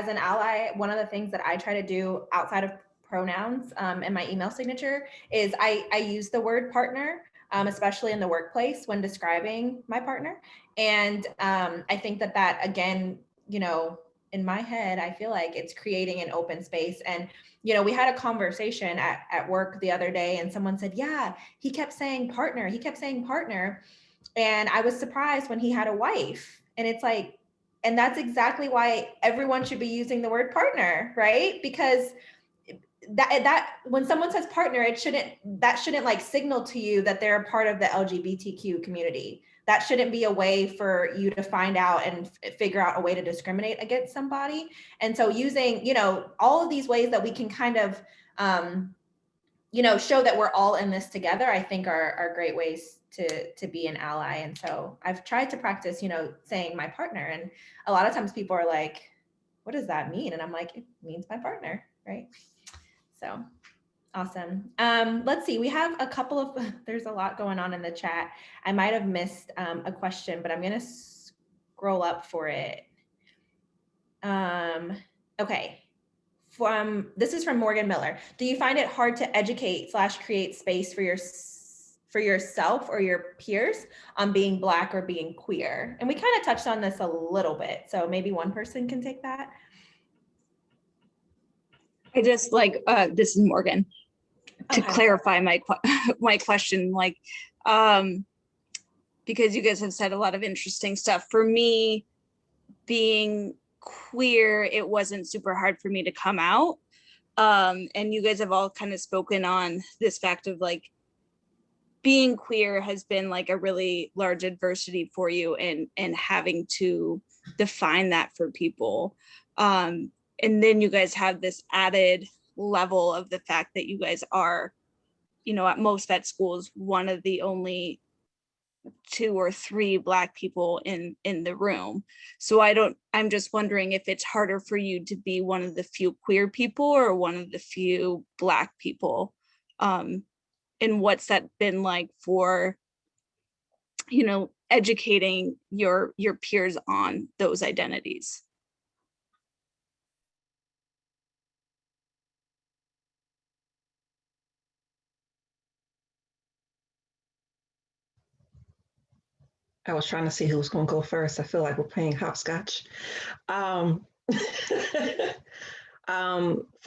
an ally, one of the things that I try to do outside of pronouns in my email signature is I use the word partner, especially in the workplace when describing my partner. And I think that again, in my head, I feel like it's creating an open space. And, we had a conversation at work the other day and someone said, yeah, he kept saying partner. He kept saying partner. And I was surprised when he had a wife. And it's like, and that's exactly why everyone should be using the word partner, right? Because that when someone says partner, that shouldn't like signal to you that they're a part of the LGBTQ community. That shouldn't be a way for you to find out and figure out a way to discriminate against somebody. And so using, all of these ways that we can kind of, show that we're all in this together, I think are great ways to be an ally. And so I've tried to practice, saying my partner. And a lot of times people are like, what does that mean? And I'm like, it means my partner, right? So awesome. Let's see, we have a couple of, there's a lot going on in the chat. I might have missed a question, but I'm gonna scroll up for it. Okay. This is from Morgan Miller. Do you find it hard to educate / create space for yourself or your peers on being Black or being queer? And we kind of touched on this a little bit, so maybe one person can take that. I just this is Morgan. To clarify my question, because you guys have said a lot of interesting stuff. For me, being queer, it wasn't super hard for me to come out. And you guys have all kind of spoken on this fact of being queer has been a really large adversity for you and having to define that for people. And then you guys have this added level of the fact that you guys are, at most vet schools, one of the only 2 or 3 Black people in the room. So I'm just wondering if it's harder for you to be one of the few queer people or one of the few Black people. And what's that been like for, educating your peers on those identities? I was trying to see who was going to go first. I feel like we're playing hopscotch. For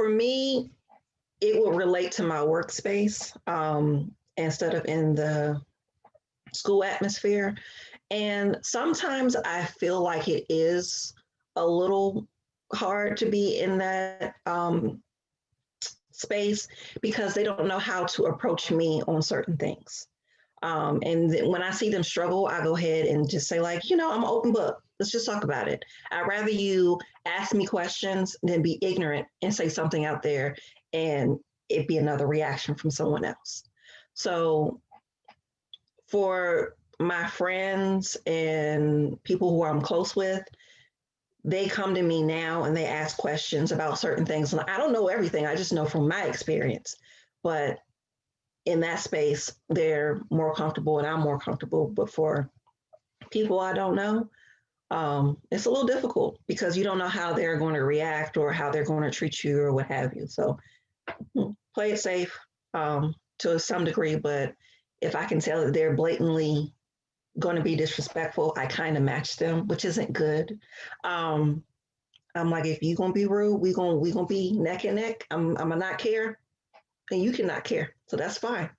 me, it will relate to my workspace instead of in the school atmosphere. And sometimes I feel like it is a little hard to be in that space because they don't know how to approach me on certain things. And when I see them struggle, I go ahead and just say, like, you know, I'm an open book. Let's just talk about it. I'd rather you ask me questions than be ignorant and say something out there and it be another reaction from someone else. So for my friends and people who I'm close with, they come to me now and they ask questions about certain things. And I don't know everything. I just know from my experience. But in that space, they're more comfortable and I'm more comfortable. But for people I don't know, it's a little difficult because you don't know how they're going to react or how they're going to treat you or what have you. So play it safe to some degree. But if I can tell that they're blatantly going to be disrespectful, I kind of match them, which isn't good. I'm like, if you're gonna be rude, we gonna be neck and neck. I'm gonna not care, and you cannot care, so that's fine.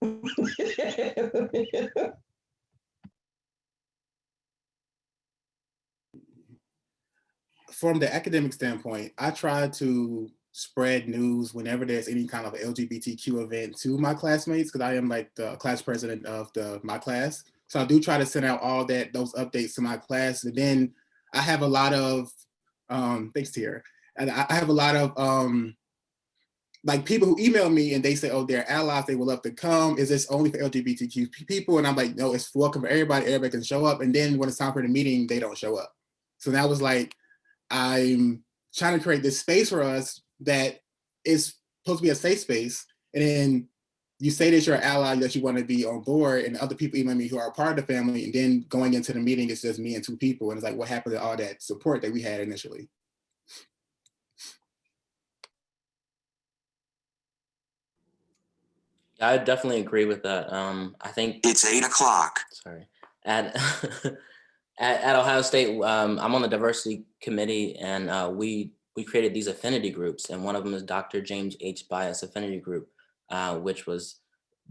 From the academic standpoint, I try to spread news whenever there's any kind of LGBTQ event to my classmates because I am like the class president of my class. So I do try to send out all those updates to my class. And then I have a lot of, thanks Tiara, and I have a lot of like people who email me and they say, oh, they're allies, they will love to come. Is this only for LGBTQ people? And I'm like, no, it's welcome for everybody. Everybody can show up. And then when it's time for the meeting, they don't show up. So that was like, I'm trying to create this space for us that is supposed to be a safe space. And then you say that you're an ally, that you want to be on board, and other people email me who are a part of the family. And then going into the meeting, it's just me and two people. And it's like, what happened to all that support that we had initially? I definitely agree with that. I think it's 8 o'clock. Sorry, at at Ohio State, I'm on the diversity committee, and we created these affinity groups, and one of them is Dr. James H. Bias Affinity Group, which was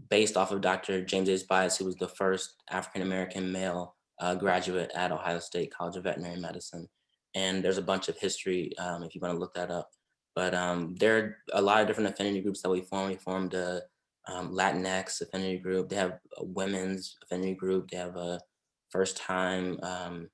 based off of Dr. James H. Bias, who was the first African American male graduate at Ohio State College of Veterinary Medicine. And there's a bunch of history if you want to look that up. But there are a lot of different affinity groups that we formed. We formed a Latinx affinity group. They have a women's affinity group. They have a first time in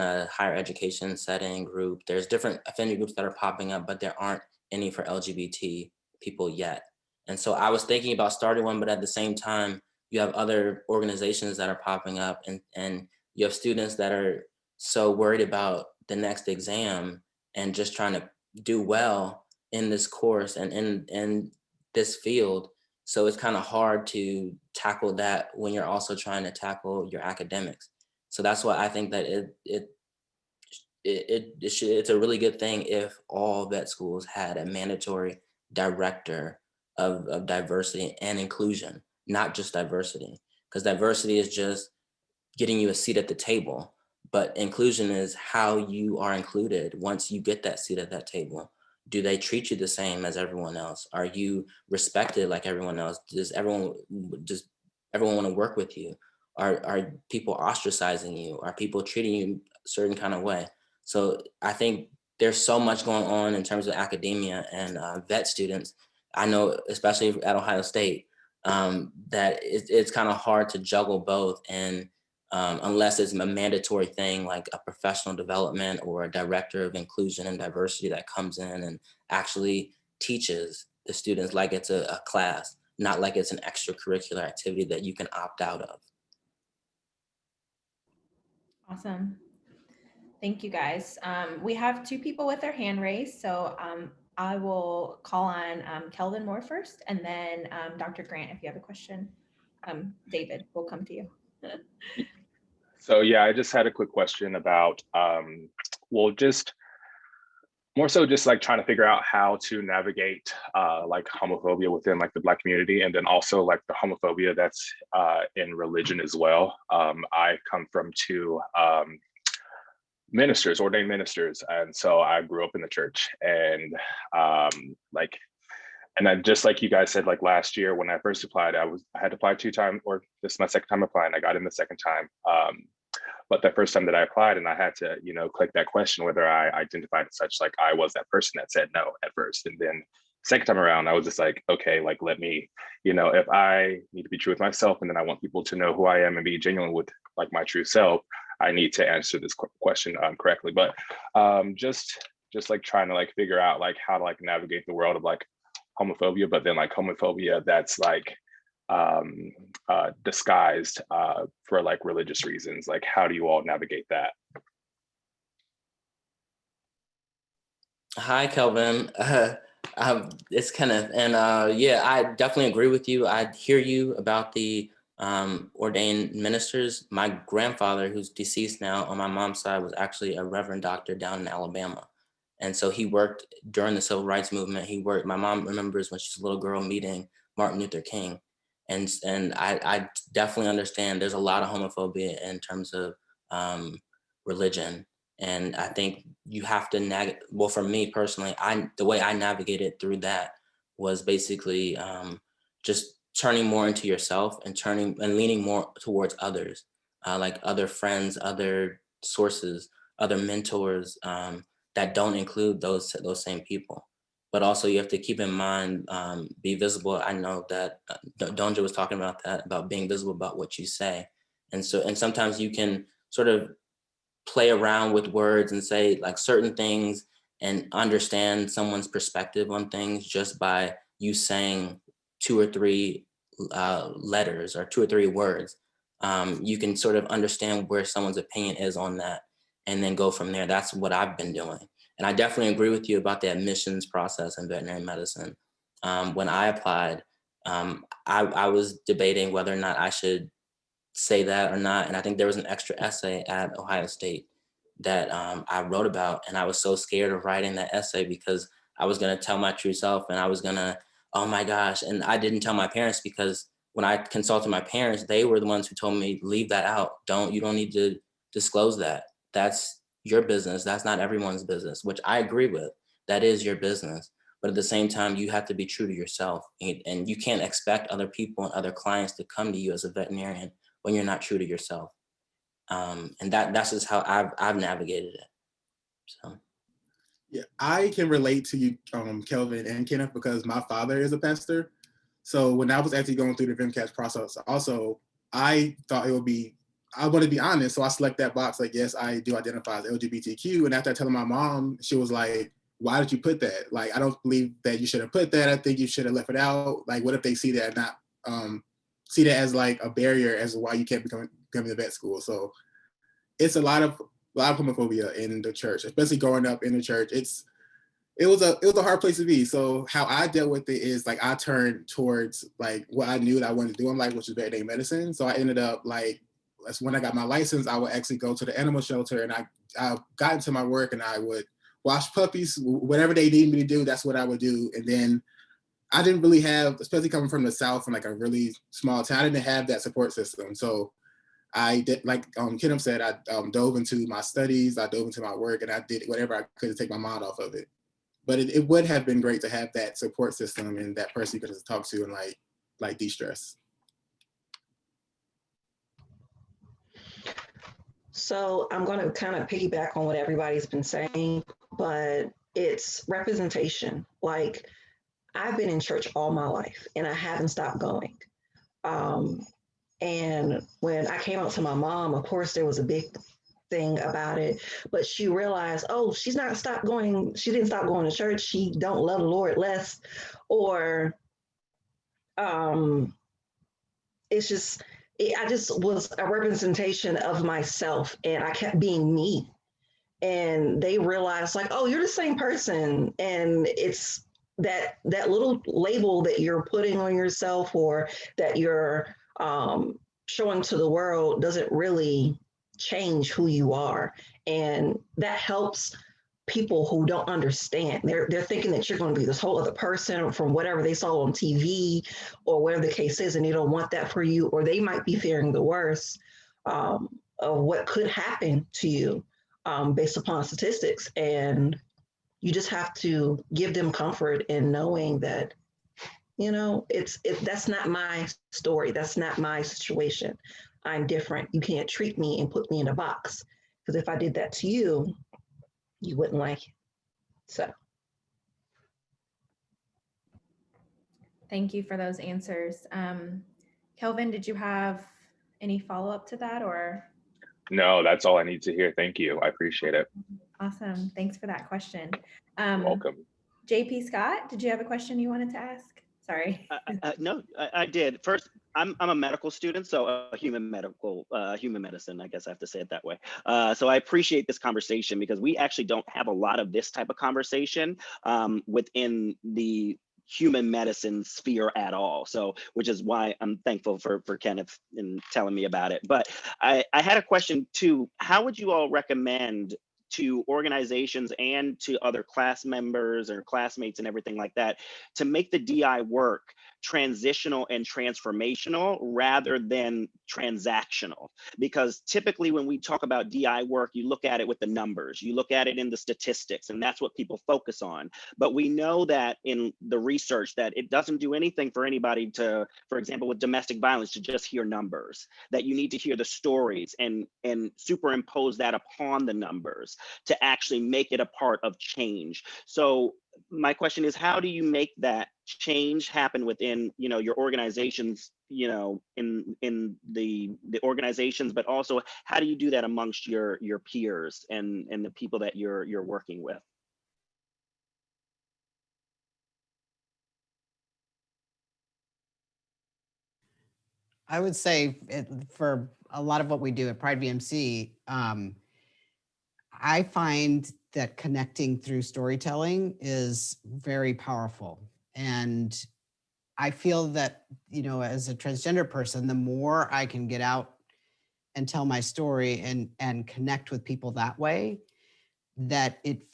a higher education setting group. There's different affinity groups that are popping up, but there aren't any for LGBT people yet. And so I was thinking about starting one, but at the same time, you have other organizations that are popping up, and you have students that are so worried about the next exam and just trying to do well in this course and in this field. So it's kind of hard to tackle that when you're also trying to tackle your academics. So that's why I think that it's a really good thing if all vet schools had a mandatory director of diversity and inclusion, not just diversity, because diversity is just getting you a seat at the table, but inclusion is how you are included once you get that seat at that table. Do they treat you the same as everyone else? Are you respected like everyone else? Does everyone want to work with you? Are people ostracizing you? Are people treating you a certain kind of way? So I think there's so much going on in terms of academia and vet students. I know, especially at Ohio State, that it's kind of hard to juggle both. And unless it's a mandatory thing like a professional development or a director of inclusion and diversity that comes in and actually teaches the students like it's a class, not like it's an extracurricular activity that you can opt out of. Awesome. Thank you guys. We have two people with their hand raised, so I will call on Kelvin Moore first, and then Dr. Grant, if you have a question. David, we'll come to you. So yeah, I just had a quick question about, well, just more so just like trying to figure out how to navigate like homophobia within like the Black community, and then also like the homophobia that's in religion as well. I come from two ordained ministers, and so I grew up in the church, and like And then just like you guys said, like last year when I first applied, I had to apply 2 times, or this is my second time applying. I got in the second time. But the first time that I applied and I had to, click that question whether I identified as such, like I was that person that said no at first. And then second time around, I was just like, okay, like let me, if I need to be true with myself and then I want people to know who I am and be genuine with like my true self, I need to answer this question correctly. But just like trying to like figure out like how to like navigate the world of like homophobia, but then like homophobia that's like disguised for like religious reasons. Like, how do you all navigate that? Hi, Kelvin. It's Kenneth, and yeah, I definitely agree with you. I hear you about the ordained ministers. My grandfather, who's deceased now on my mom's side, was actually a reverend doctor down in Alabama. And so he worked during the civil rights movement. My mom remembers when she was a little girl meeting Martin Luther King. And I definitely understand there's a lot of homophobia in terms of religion. And I think you have to well, for me personally, the way I navigated through that was basically just turning more into yourself and leaning more towards others, like other friends, other sources, other mentors that don't include those same people. But also you have to keep in mind, be visible. I know that Donja was talking about that, about being visible about what you say. And sometimes you can sort of play around with words and say like certain things and understand someone's perspective on things just by you saying 2 or 3 letters or 2 or 3 words. You can sort of understand where someone's opinion is on that and then go from there. That's what I've been doing. And I definitely agree with you about the admissions process in veterinary medicine. When I applied, I was debating whether or not I should say that or not. And I think there was an extra essay at Ohio State that I wrote about. And I was so scared of writing that essay because I was going to tell my true self and I was going to, oh my gosh. And I didn't tell my parents because when I consulted my parents, they were the ones who told me, leave that out. You don't need to disclose that. That's your business. That's not everyone's business, which I agree with. That is your business. But at the same time, you have to be true to yourself. And you can't expect other people and other clients to come to you as a veterinarian when you're not true to yourself. And that's just how I've navigated it. So. Yeah, I can relate to you, Kelvin and Kenneth, because my father is a pastor. So when I was actually going through the VMCAS process, also, I thought it would be, I want to be honest, so I select that box, like, yes, I do identify as LGBTQ. And after I telling my mom, she was like, why did you put that? Like, I don't believe that you should have put that. I think you should have left it out. Like, what if they see that and not see that as like a barrier as to why you can't become the vet school? So it's a lot of homophobia in the church, especially growing up in the church. It was a hard place to be. So how I dealt with it is like I turned towards like what I knew that I wanted to do in life, which is veterinary medicine. So I ended up like, that's when I got my license, I would actually go to the animal shelter and I got into my work and I would wash puppies, whatever they needed me to do, that's what I would do. And then I didn't really have, especially coming from the South and like a really small town, I didn't have that support system. So I did, like Kenneth said, I dove into my studies, I dove into my work, and I did whatever I could to take my mind off of it. But it would have been great to have that support system and that person you could just talk to and like de-stress. So I'm going to kind of piggyback on what everybody's been saying, but it's representation. Like, I've been in church all my life and I haven't stopped going. And when I came out to my mom, of course, there was a big thing about it, but she realized, oh, she didn't stop going to church. She don't love the Lord less, or it's just, I just was a representation of myself and I kept being me. And they realized like, oh, you're the same person. And it's that little label that you're putting on yourself or that you're showing to the world doesn't really change who you are. And that helps people who don't understand. They're thinking that you're going to be this whole other person from whatever they saw on TV or whatever the case is, and they don't want that for you, or they might be fearing the worst of what could happen to you based upon statistics. And you just have to give them comfort in knowing that You know, that's not my story. That's not my situation. I'm different. You can't treat me and put me in a box. Because if I did that to you, you wouldn't like it. So Thank you for those answers. Kelvin, did you have any follow-up to that or? No, that's all I need to hear. Thank you. I appreciate it. Awesome. Thanks for that question. You're welcome. JP Scott, did you have a question you wanted to ask? Sorry. No, I did. First, I'm a medical student, so human medicine, I guess I have to say it that way. So I appreciate this conversation because we actually don't have a lot of this type of conversation within the human medicine sphere at all. So, which is why I'm thankful for Kenneth in telling me about it. But I had a question too. How would you all recommend to organizations and to other class members or classmates and everything like that to make the DI work transitional and transformational rather than transactional? Because typically when we talk about DI work, you look at it with the numbers, you look at it in the statistics, and that's what people focus on. But we know that in the research that it doesn't do anything for anybody to, for example, with domestic violence, to just hear numbers, that you need to hear the stories and superimpose that upon the numbers to actually make it a part of change. So my question is, how do you make that change happen within, you know, your organizations, you know, in the organizations, but also how do you do that amongst your peers and the people that you're working with? I would say for a lot of what we do at Pride VMC, I find that connecting through storytelling is very powerful. And I feel that, you know, as a transgender person, the more I can get out and tell my story and connect with people that way, that it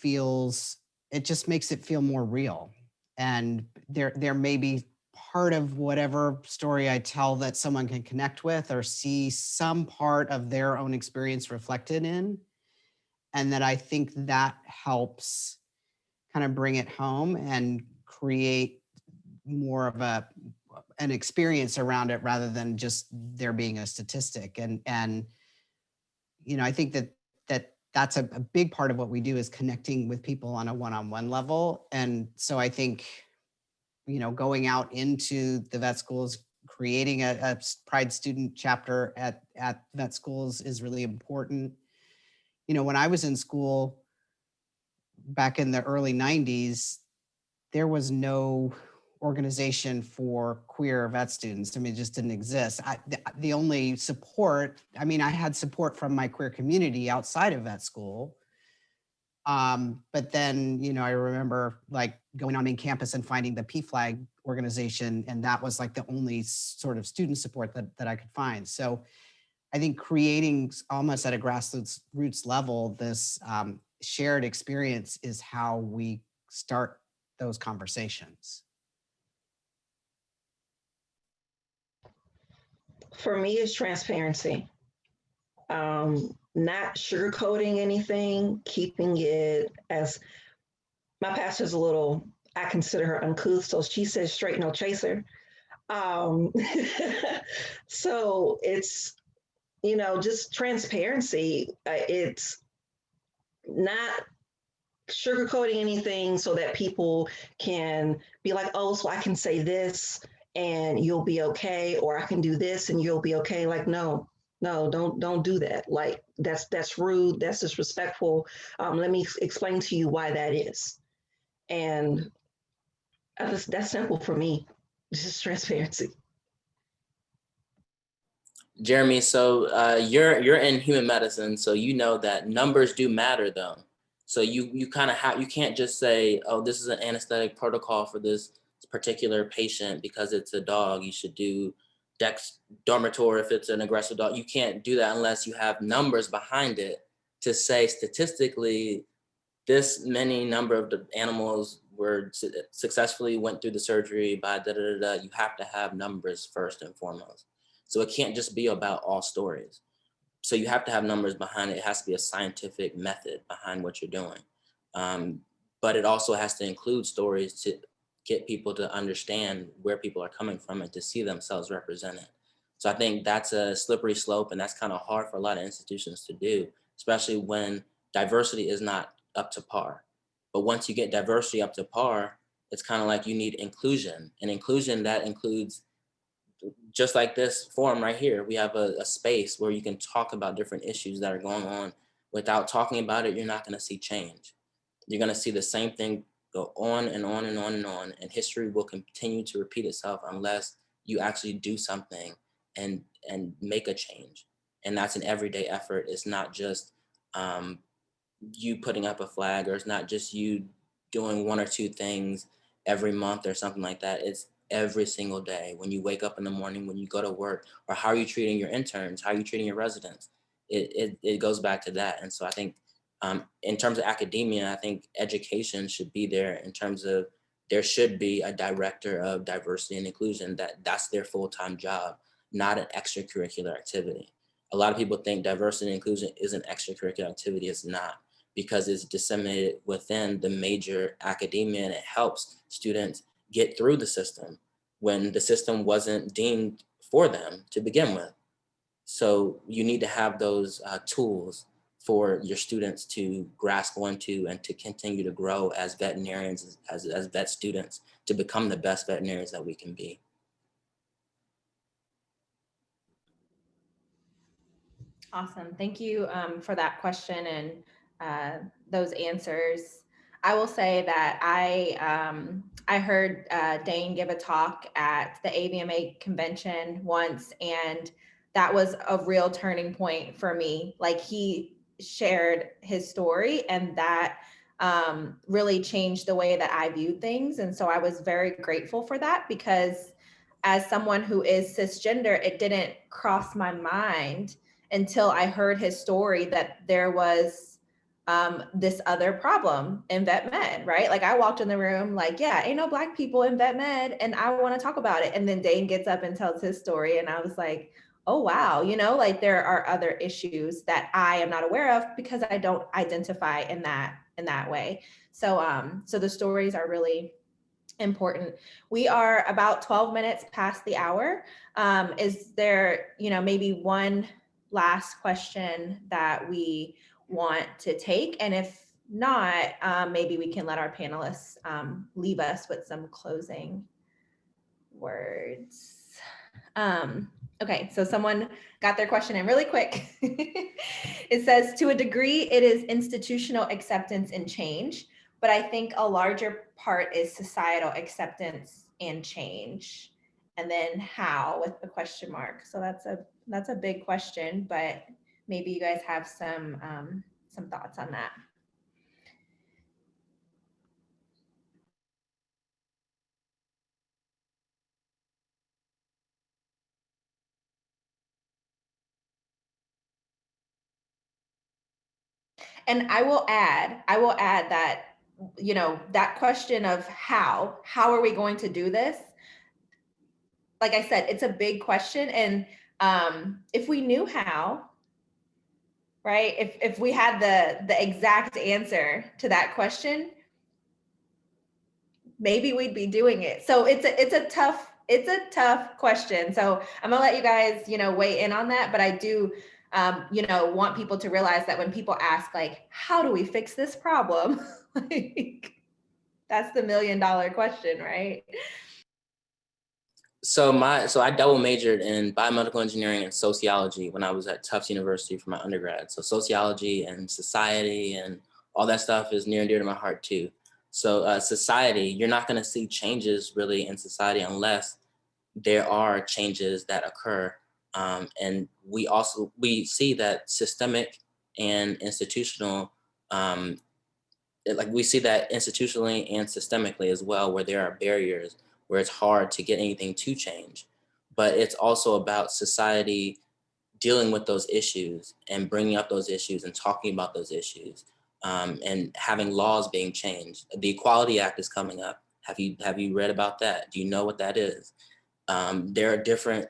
just makes it feel more real. And there may be part of whatever story I tell that someone can connect with or see some part of their own experience reflected in. And that I think that helps kind of bring it home and create more of an experience around it rather than just there being a statistic. And you know, I think that's a big part of what we do is connecting with people on a one-on-one level. And so I think, you know, going out into the vet schools, creating a Pride student chapter at vet schools is really important. You know, when I was in school back in the early 90s, there was no organization for queer vet students. I mean, it just didn't exist. The only support, I mean, I had support from my queer community outside of vet school. But then, you know, I remember like going on main campus and finding the PFLAG organization, and that was like the only sort of student support that I could find. So I think creating almost at a grassroots level, this shared experience is how we start those conversations. for me, it's transparency. Not sugarcoating anything, keeping it as my pastor's a little, I consider her uncouth, so she says straight no chaser. So it's, you know, just transparency. It's not sugarcoating anything so that people can be like, oh, so I can say this and you'll be okay, or I can do this and you'll be okay. Like, no, don't do that. Like that's rude, that's disrespectful. Let me explain to you why that is. And that's simple for me. It's just transparency. Jeremy, so you're in human medicine, so you know that numbers do matter though. So you kind of you can't just say, oh, this is an anesthetic protocol for this particular patient because it's a dog. You should do Dormitor if it's an aggressive dog. You can't do that unless you have numbers behind it to say statistically this many number of the animals were successfully went through the surgery by da-da-da-da. You have to have numbers first and foremost. So it can't just be about all stories. So you have to have numbers behind it. It has to be a scientific method behind what you're doing. But it also has to include stories get people to understand where people are coming from and to see themselves represented. So I think that's a slippery slope, and that's kind of hard for a lot of institutions to do, especially when diversity is not up to par. But once you get diversity up to par, it's kind of like you need inclusion, and inclusion that includes, just like this forum right here, we have a space where you can talk about different issues that are going on. Without talking about it, you're not going to see change. You're going to see the same thing go on and on and on and on, and history will continue to repeat itself unless you actually do something and make a change. And that's an everyday effort. It's not just you putting up a flag, or it's not just you doing one or two things every month or something like that. It's every single day. When you wake up in the morning, when you go to work, or how are you treating your interns, how are you treating your residents? It goes back to that. And so I think in terms of academia, I think education should be there in terms of there should be a director of diversity and inclusion, that's their full-time job, not an extracurricular activity. A lot of people think diversity and inclusion is an extracurricular activity. It's not, because it's disseminated within the major academia, and it helps students get through the system when the system wasn't deemed for them to begin with. So you need to have those tools for your students to grasp onto and to continue to grow as veterinarians, as vet students, to become the best veterinarians that we can be. Awesome. Thank you for that question and those answers. I will say that I heard Dane give a talk at the AVMA convention once, and that was a real turning point for me. Like, he shared his story, and that really changed the way that I viewed things. And so I was very grateful for that, because as someone who is cisgender, it didn't cross my mind until I heard his story that there was this other problem in vet med, right? Like, I walked in the room like, yeah, ain't no Black people in vet med, and I want to talk about it. And then Dane gets up and tells his story, and I was like, oh wow, like, there are other issues that I am not aware of because I don't identify in that way. So so the stories are really important. We are about 12 minutes past the hour. Is there, maybe one last question that we want to take? And if not, maybe we can let our panelists leave us with some closing words. Okay, so someone got their question in really quick. It says, to a degree, it is institutional acceptance and change, but I think a larger part is societal acceptance and change. And then how, with the question mark. So that's a big question, but maybe you guys have some thoughts on that. And I will add that, that question of how are we going to do this? Like I said, it's a big question. And if we knew how, right? If we had the exact answer to that question, maybe we'd be doing it. So it's a tough question. So I'm gonna let you guys, weigh in on that. But I do, want people to realize that when people ask, like, how do we fix this problem? Like, that's the $1 million question, right? So I double majored in biomedical engineering and sociology when I was at Tufts University for my undergrad. So sociology and society and all that stuff is near and dear to my heart too. So society, you're not going to see changes really in society unless there are changes that occur. And we see that systemic and institutional, we see that institutionally and systemically as well, where there are barriers, where it's hard to get anything to change. But it's also about society dealing with those issues and bringing up those issues and talking about those issues, and having laws being changed. The Equality Act is coming up. Have you read about that? Do you know what that is? There are different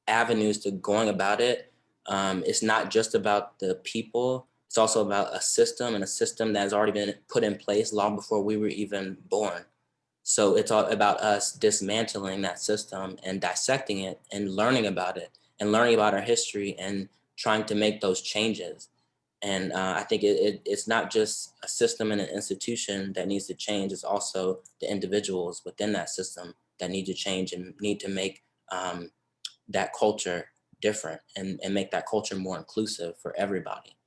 avenues to going about it. It's not just about the people. It's also about a system, and a system that has already been put in place long before we were even born. So it's all about us dismantling that system and dissecting it and learning about it and learning about our history and trying to make those changes. And I think it's not just a system and an institution that needs to change, it's also the individuals within that system that need to change and need to make that culture different and make that culture more inclusive for everybody.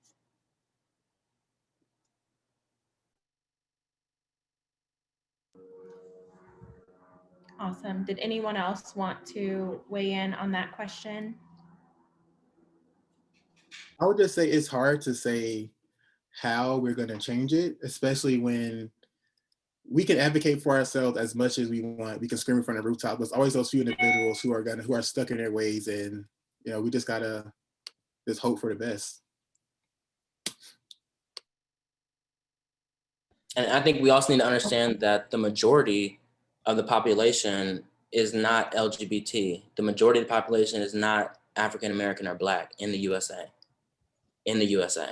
Awesome. Did anyone else want to weigh in on that question? I would just say it's hard to say how we're going to change it, especially when we can advocate for ourselves as much as we want. We can scream in front of the rooftop. There's always those few individuals who are stuck in their ways, and we just gotta just hope for the best. And I think we also need to understand that the majority of the population is not LGBT. The majority of the population is not African American or Black in the USA. In the USA.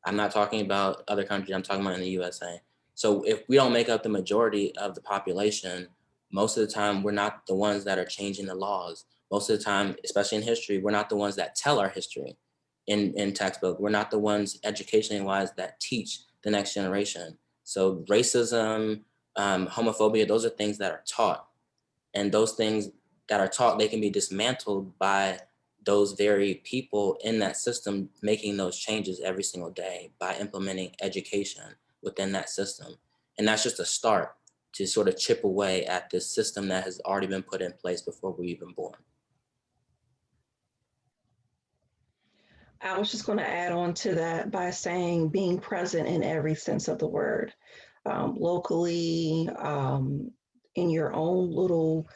I'm not talking about other countries, I'm talking about in the USA. So if we don't make up the majority of the population, most of the time we're not the ones that are changing the laws. Most of the time, especially in history, we're not the ones that tell our history in textbook. We're not the ones educationally wise that teach the next generation. So racism, homophobia, those are things that are taught. And those things that are taught, they can be dismantled by those very people in that system making those changes every single day by implementing education within that system. And that's just a start to sort of chip away at this system that has already been put in place before we were even born. I was just going to add on to that by saying being present in every sense of the word, locally, in your own little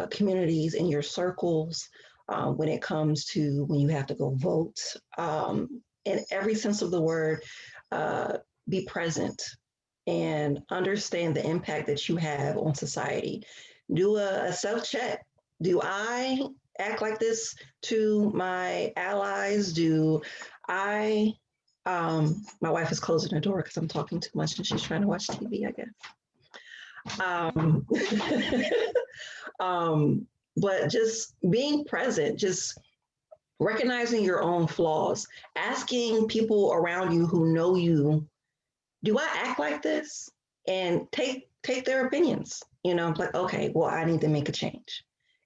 communities, in your circles, when it comes to when you have to go vote, in every sense of the word, be present and understand the impact that you have on society. Do a self-check. Do I act like this to my allies? Do I, my wife is closing the door because I'm talking too much and she's trying to watch TV, I guess. But just being present, just recognizing your own flaws, asking people around you who know you, do I act like this? And take their opinions. Like, okay, well, I need to make a change.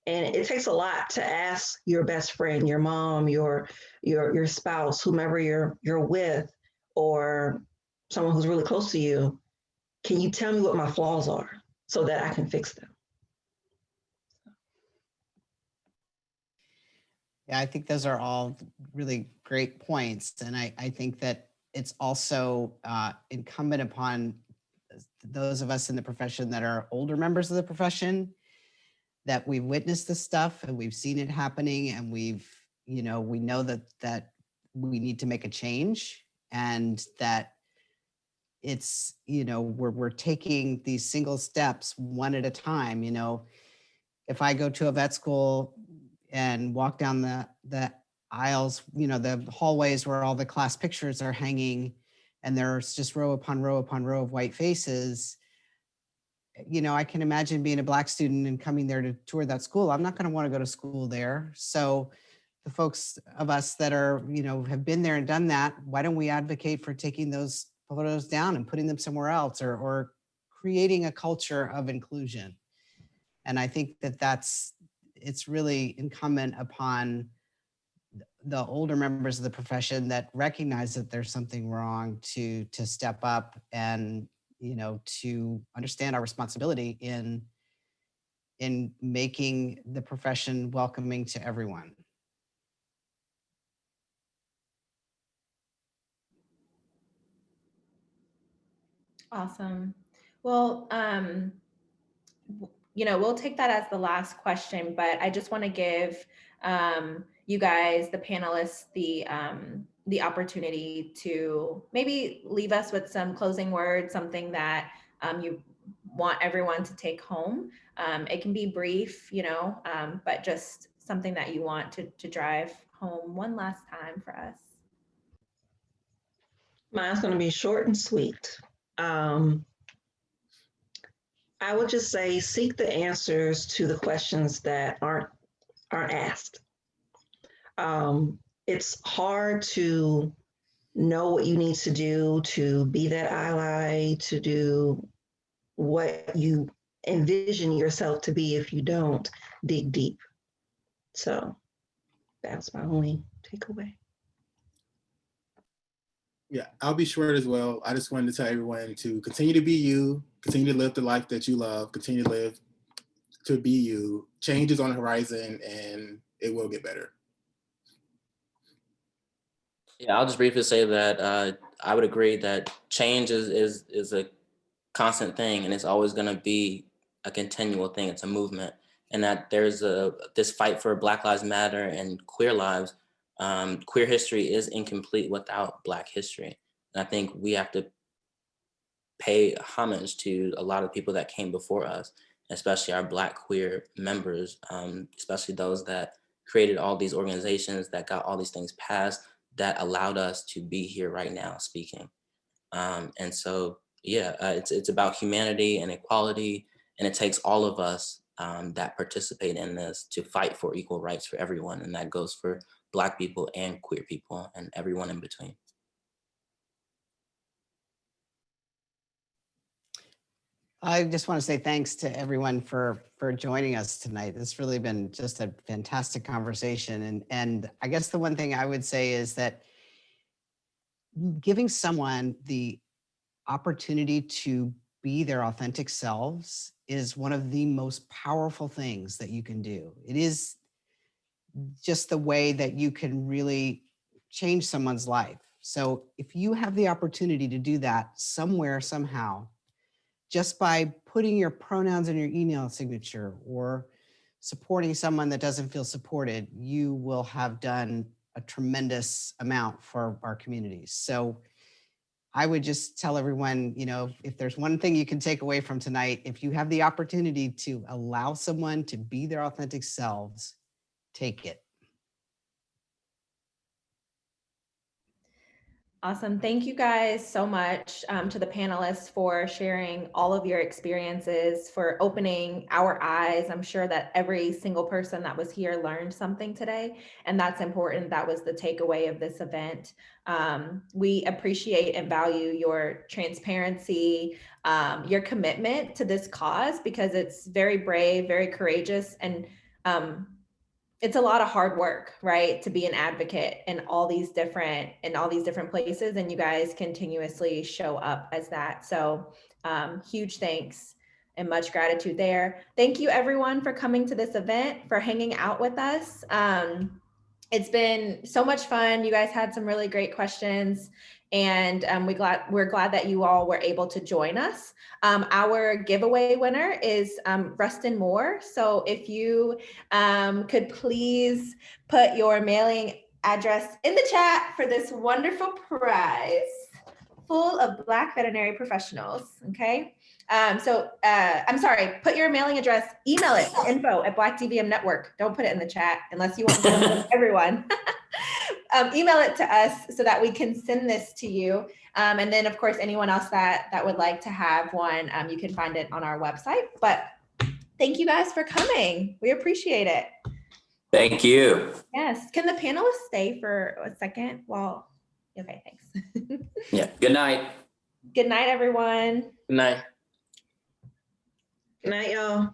And it takes a lot to ask your best friend, your mom, your spouse, whomever you're with, or someone who's really close to you. Can you tell me what my flaws are so that I can fix them? Yeah, I think those are all really great points. And I think that it's also incumbent upon those of us in the profession that are older members of the profession, that we've witnessed this stuff and we've seen it happening, and we know that we need to make a change, and that it's, we're taking these single steps one at a time. If I go to a vet school and walk down the aisles, the hallways where all the class pictures are hanging, and there's just row upon row upon row of white faces, I can imagine being a Black student and coming there to tour that school. I'm not going to want to go to school there. So the folks of us that are, have been there and done that, why don't we advocate for taking those photos down and putting them somewhere else, or creating a culture of inclusion? And I think it's really incumbent upon the older members of the profession that recognize that there's something wrong to step up and, to understand our responsibility in making the profession welcoming to everyone. Awesome. Well, we'll take that as the last question, but I just want to give you guys, the panelists, the opportunity to maybe leave us with some closing words, something that you want everyone to take home. It can be brief, but just something that you want to drive home one last time for us. Mine's going to be short and sweet. I would just say seek the answers to the questions that aren't asked. It's hard to know what you need to do to be that ally, to do what you envision yourself to be if you don't dig deep. So that's my only takeaway. Yeah, I'll be short as well. I just wanted to tell everyone to continue to be you, continue to live the life that you love, continue to live to be you. Change is on the horizon and it will get better. Yeah, I'll just briefly say that I would agree that change is a constant thing, and it's always going to be a continual thing. It's a movement, and that there's this fight for Black Lives Matter and queer lives. Queer history is incomplete without Black history, and I think we have to pay homage to a lot of people that came before us, especially our Black queer members, especially those that created all these organizations that got all these things passed that allowed us to be here right now speaking. And so, yeah, it's about humanity and equality, and it takes all of us that participate in this to fight for equal rights for everyone, and that goes for Black people and queer people and everyone in between. I just want to say thanks to everyone for joining us tonight. It's really been just a fantastic conversation. And I guess the one thing I would say is that giving someone the opportunity to be their authentic selves is one of the most powerful things that you can do. It is just the way that you can really change someone's life. So if you have the opportunity to do that somewhere, somehow, just by putting your pronouns in your email signature or supporting someone that doesn't feel supported, you will have done a tremendous amount for our communities. So I would just tell everyone, you know, if there's one thing you can take away from tonight, if you have the opportunity to allow someone to be their authentic selves, take it. Awesome. Thank you guys so much to the panelists for sharing all of your experiences, for opening our eyes. I'm sure that every single person that was here learned something today, and that's important. That was the takeaway of this event. We appreciate and value your transparency, your commitment to this cause, because it's very brave, very courageous, and it's a lot of hard work, right? To be an advocate in all these different places, and you guys continuously show up as that. So huge thanks and much gratitude there. Thank you everyone for coming to this event, for hanging out with us. It's been so much fun. You guys had some really great questions, and we're glad that you all were able to join us. Our giveaway winner is Rustin Moore. So if you could please put your mailing address in the chat for this wonderful prize full of Black veterinary professionals, okay? I'm sorry, put your mailing address, email it, info@Black DVM Network. Don't put it in the chat unless you want to everyone. Email it to us so that we can send this to you. And then of course, anyone else that would like to have one, you can find it on our website. But thank you guys for coming. We appreciate it. Thank you. Yes, can the panelists stay for a second? Well, okay, thanks. Yeah, good night. Good night, everyone. Good night. Good night, y'all.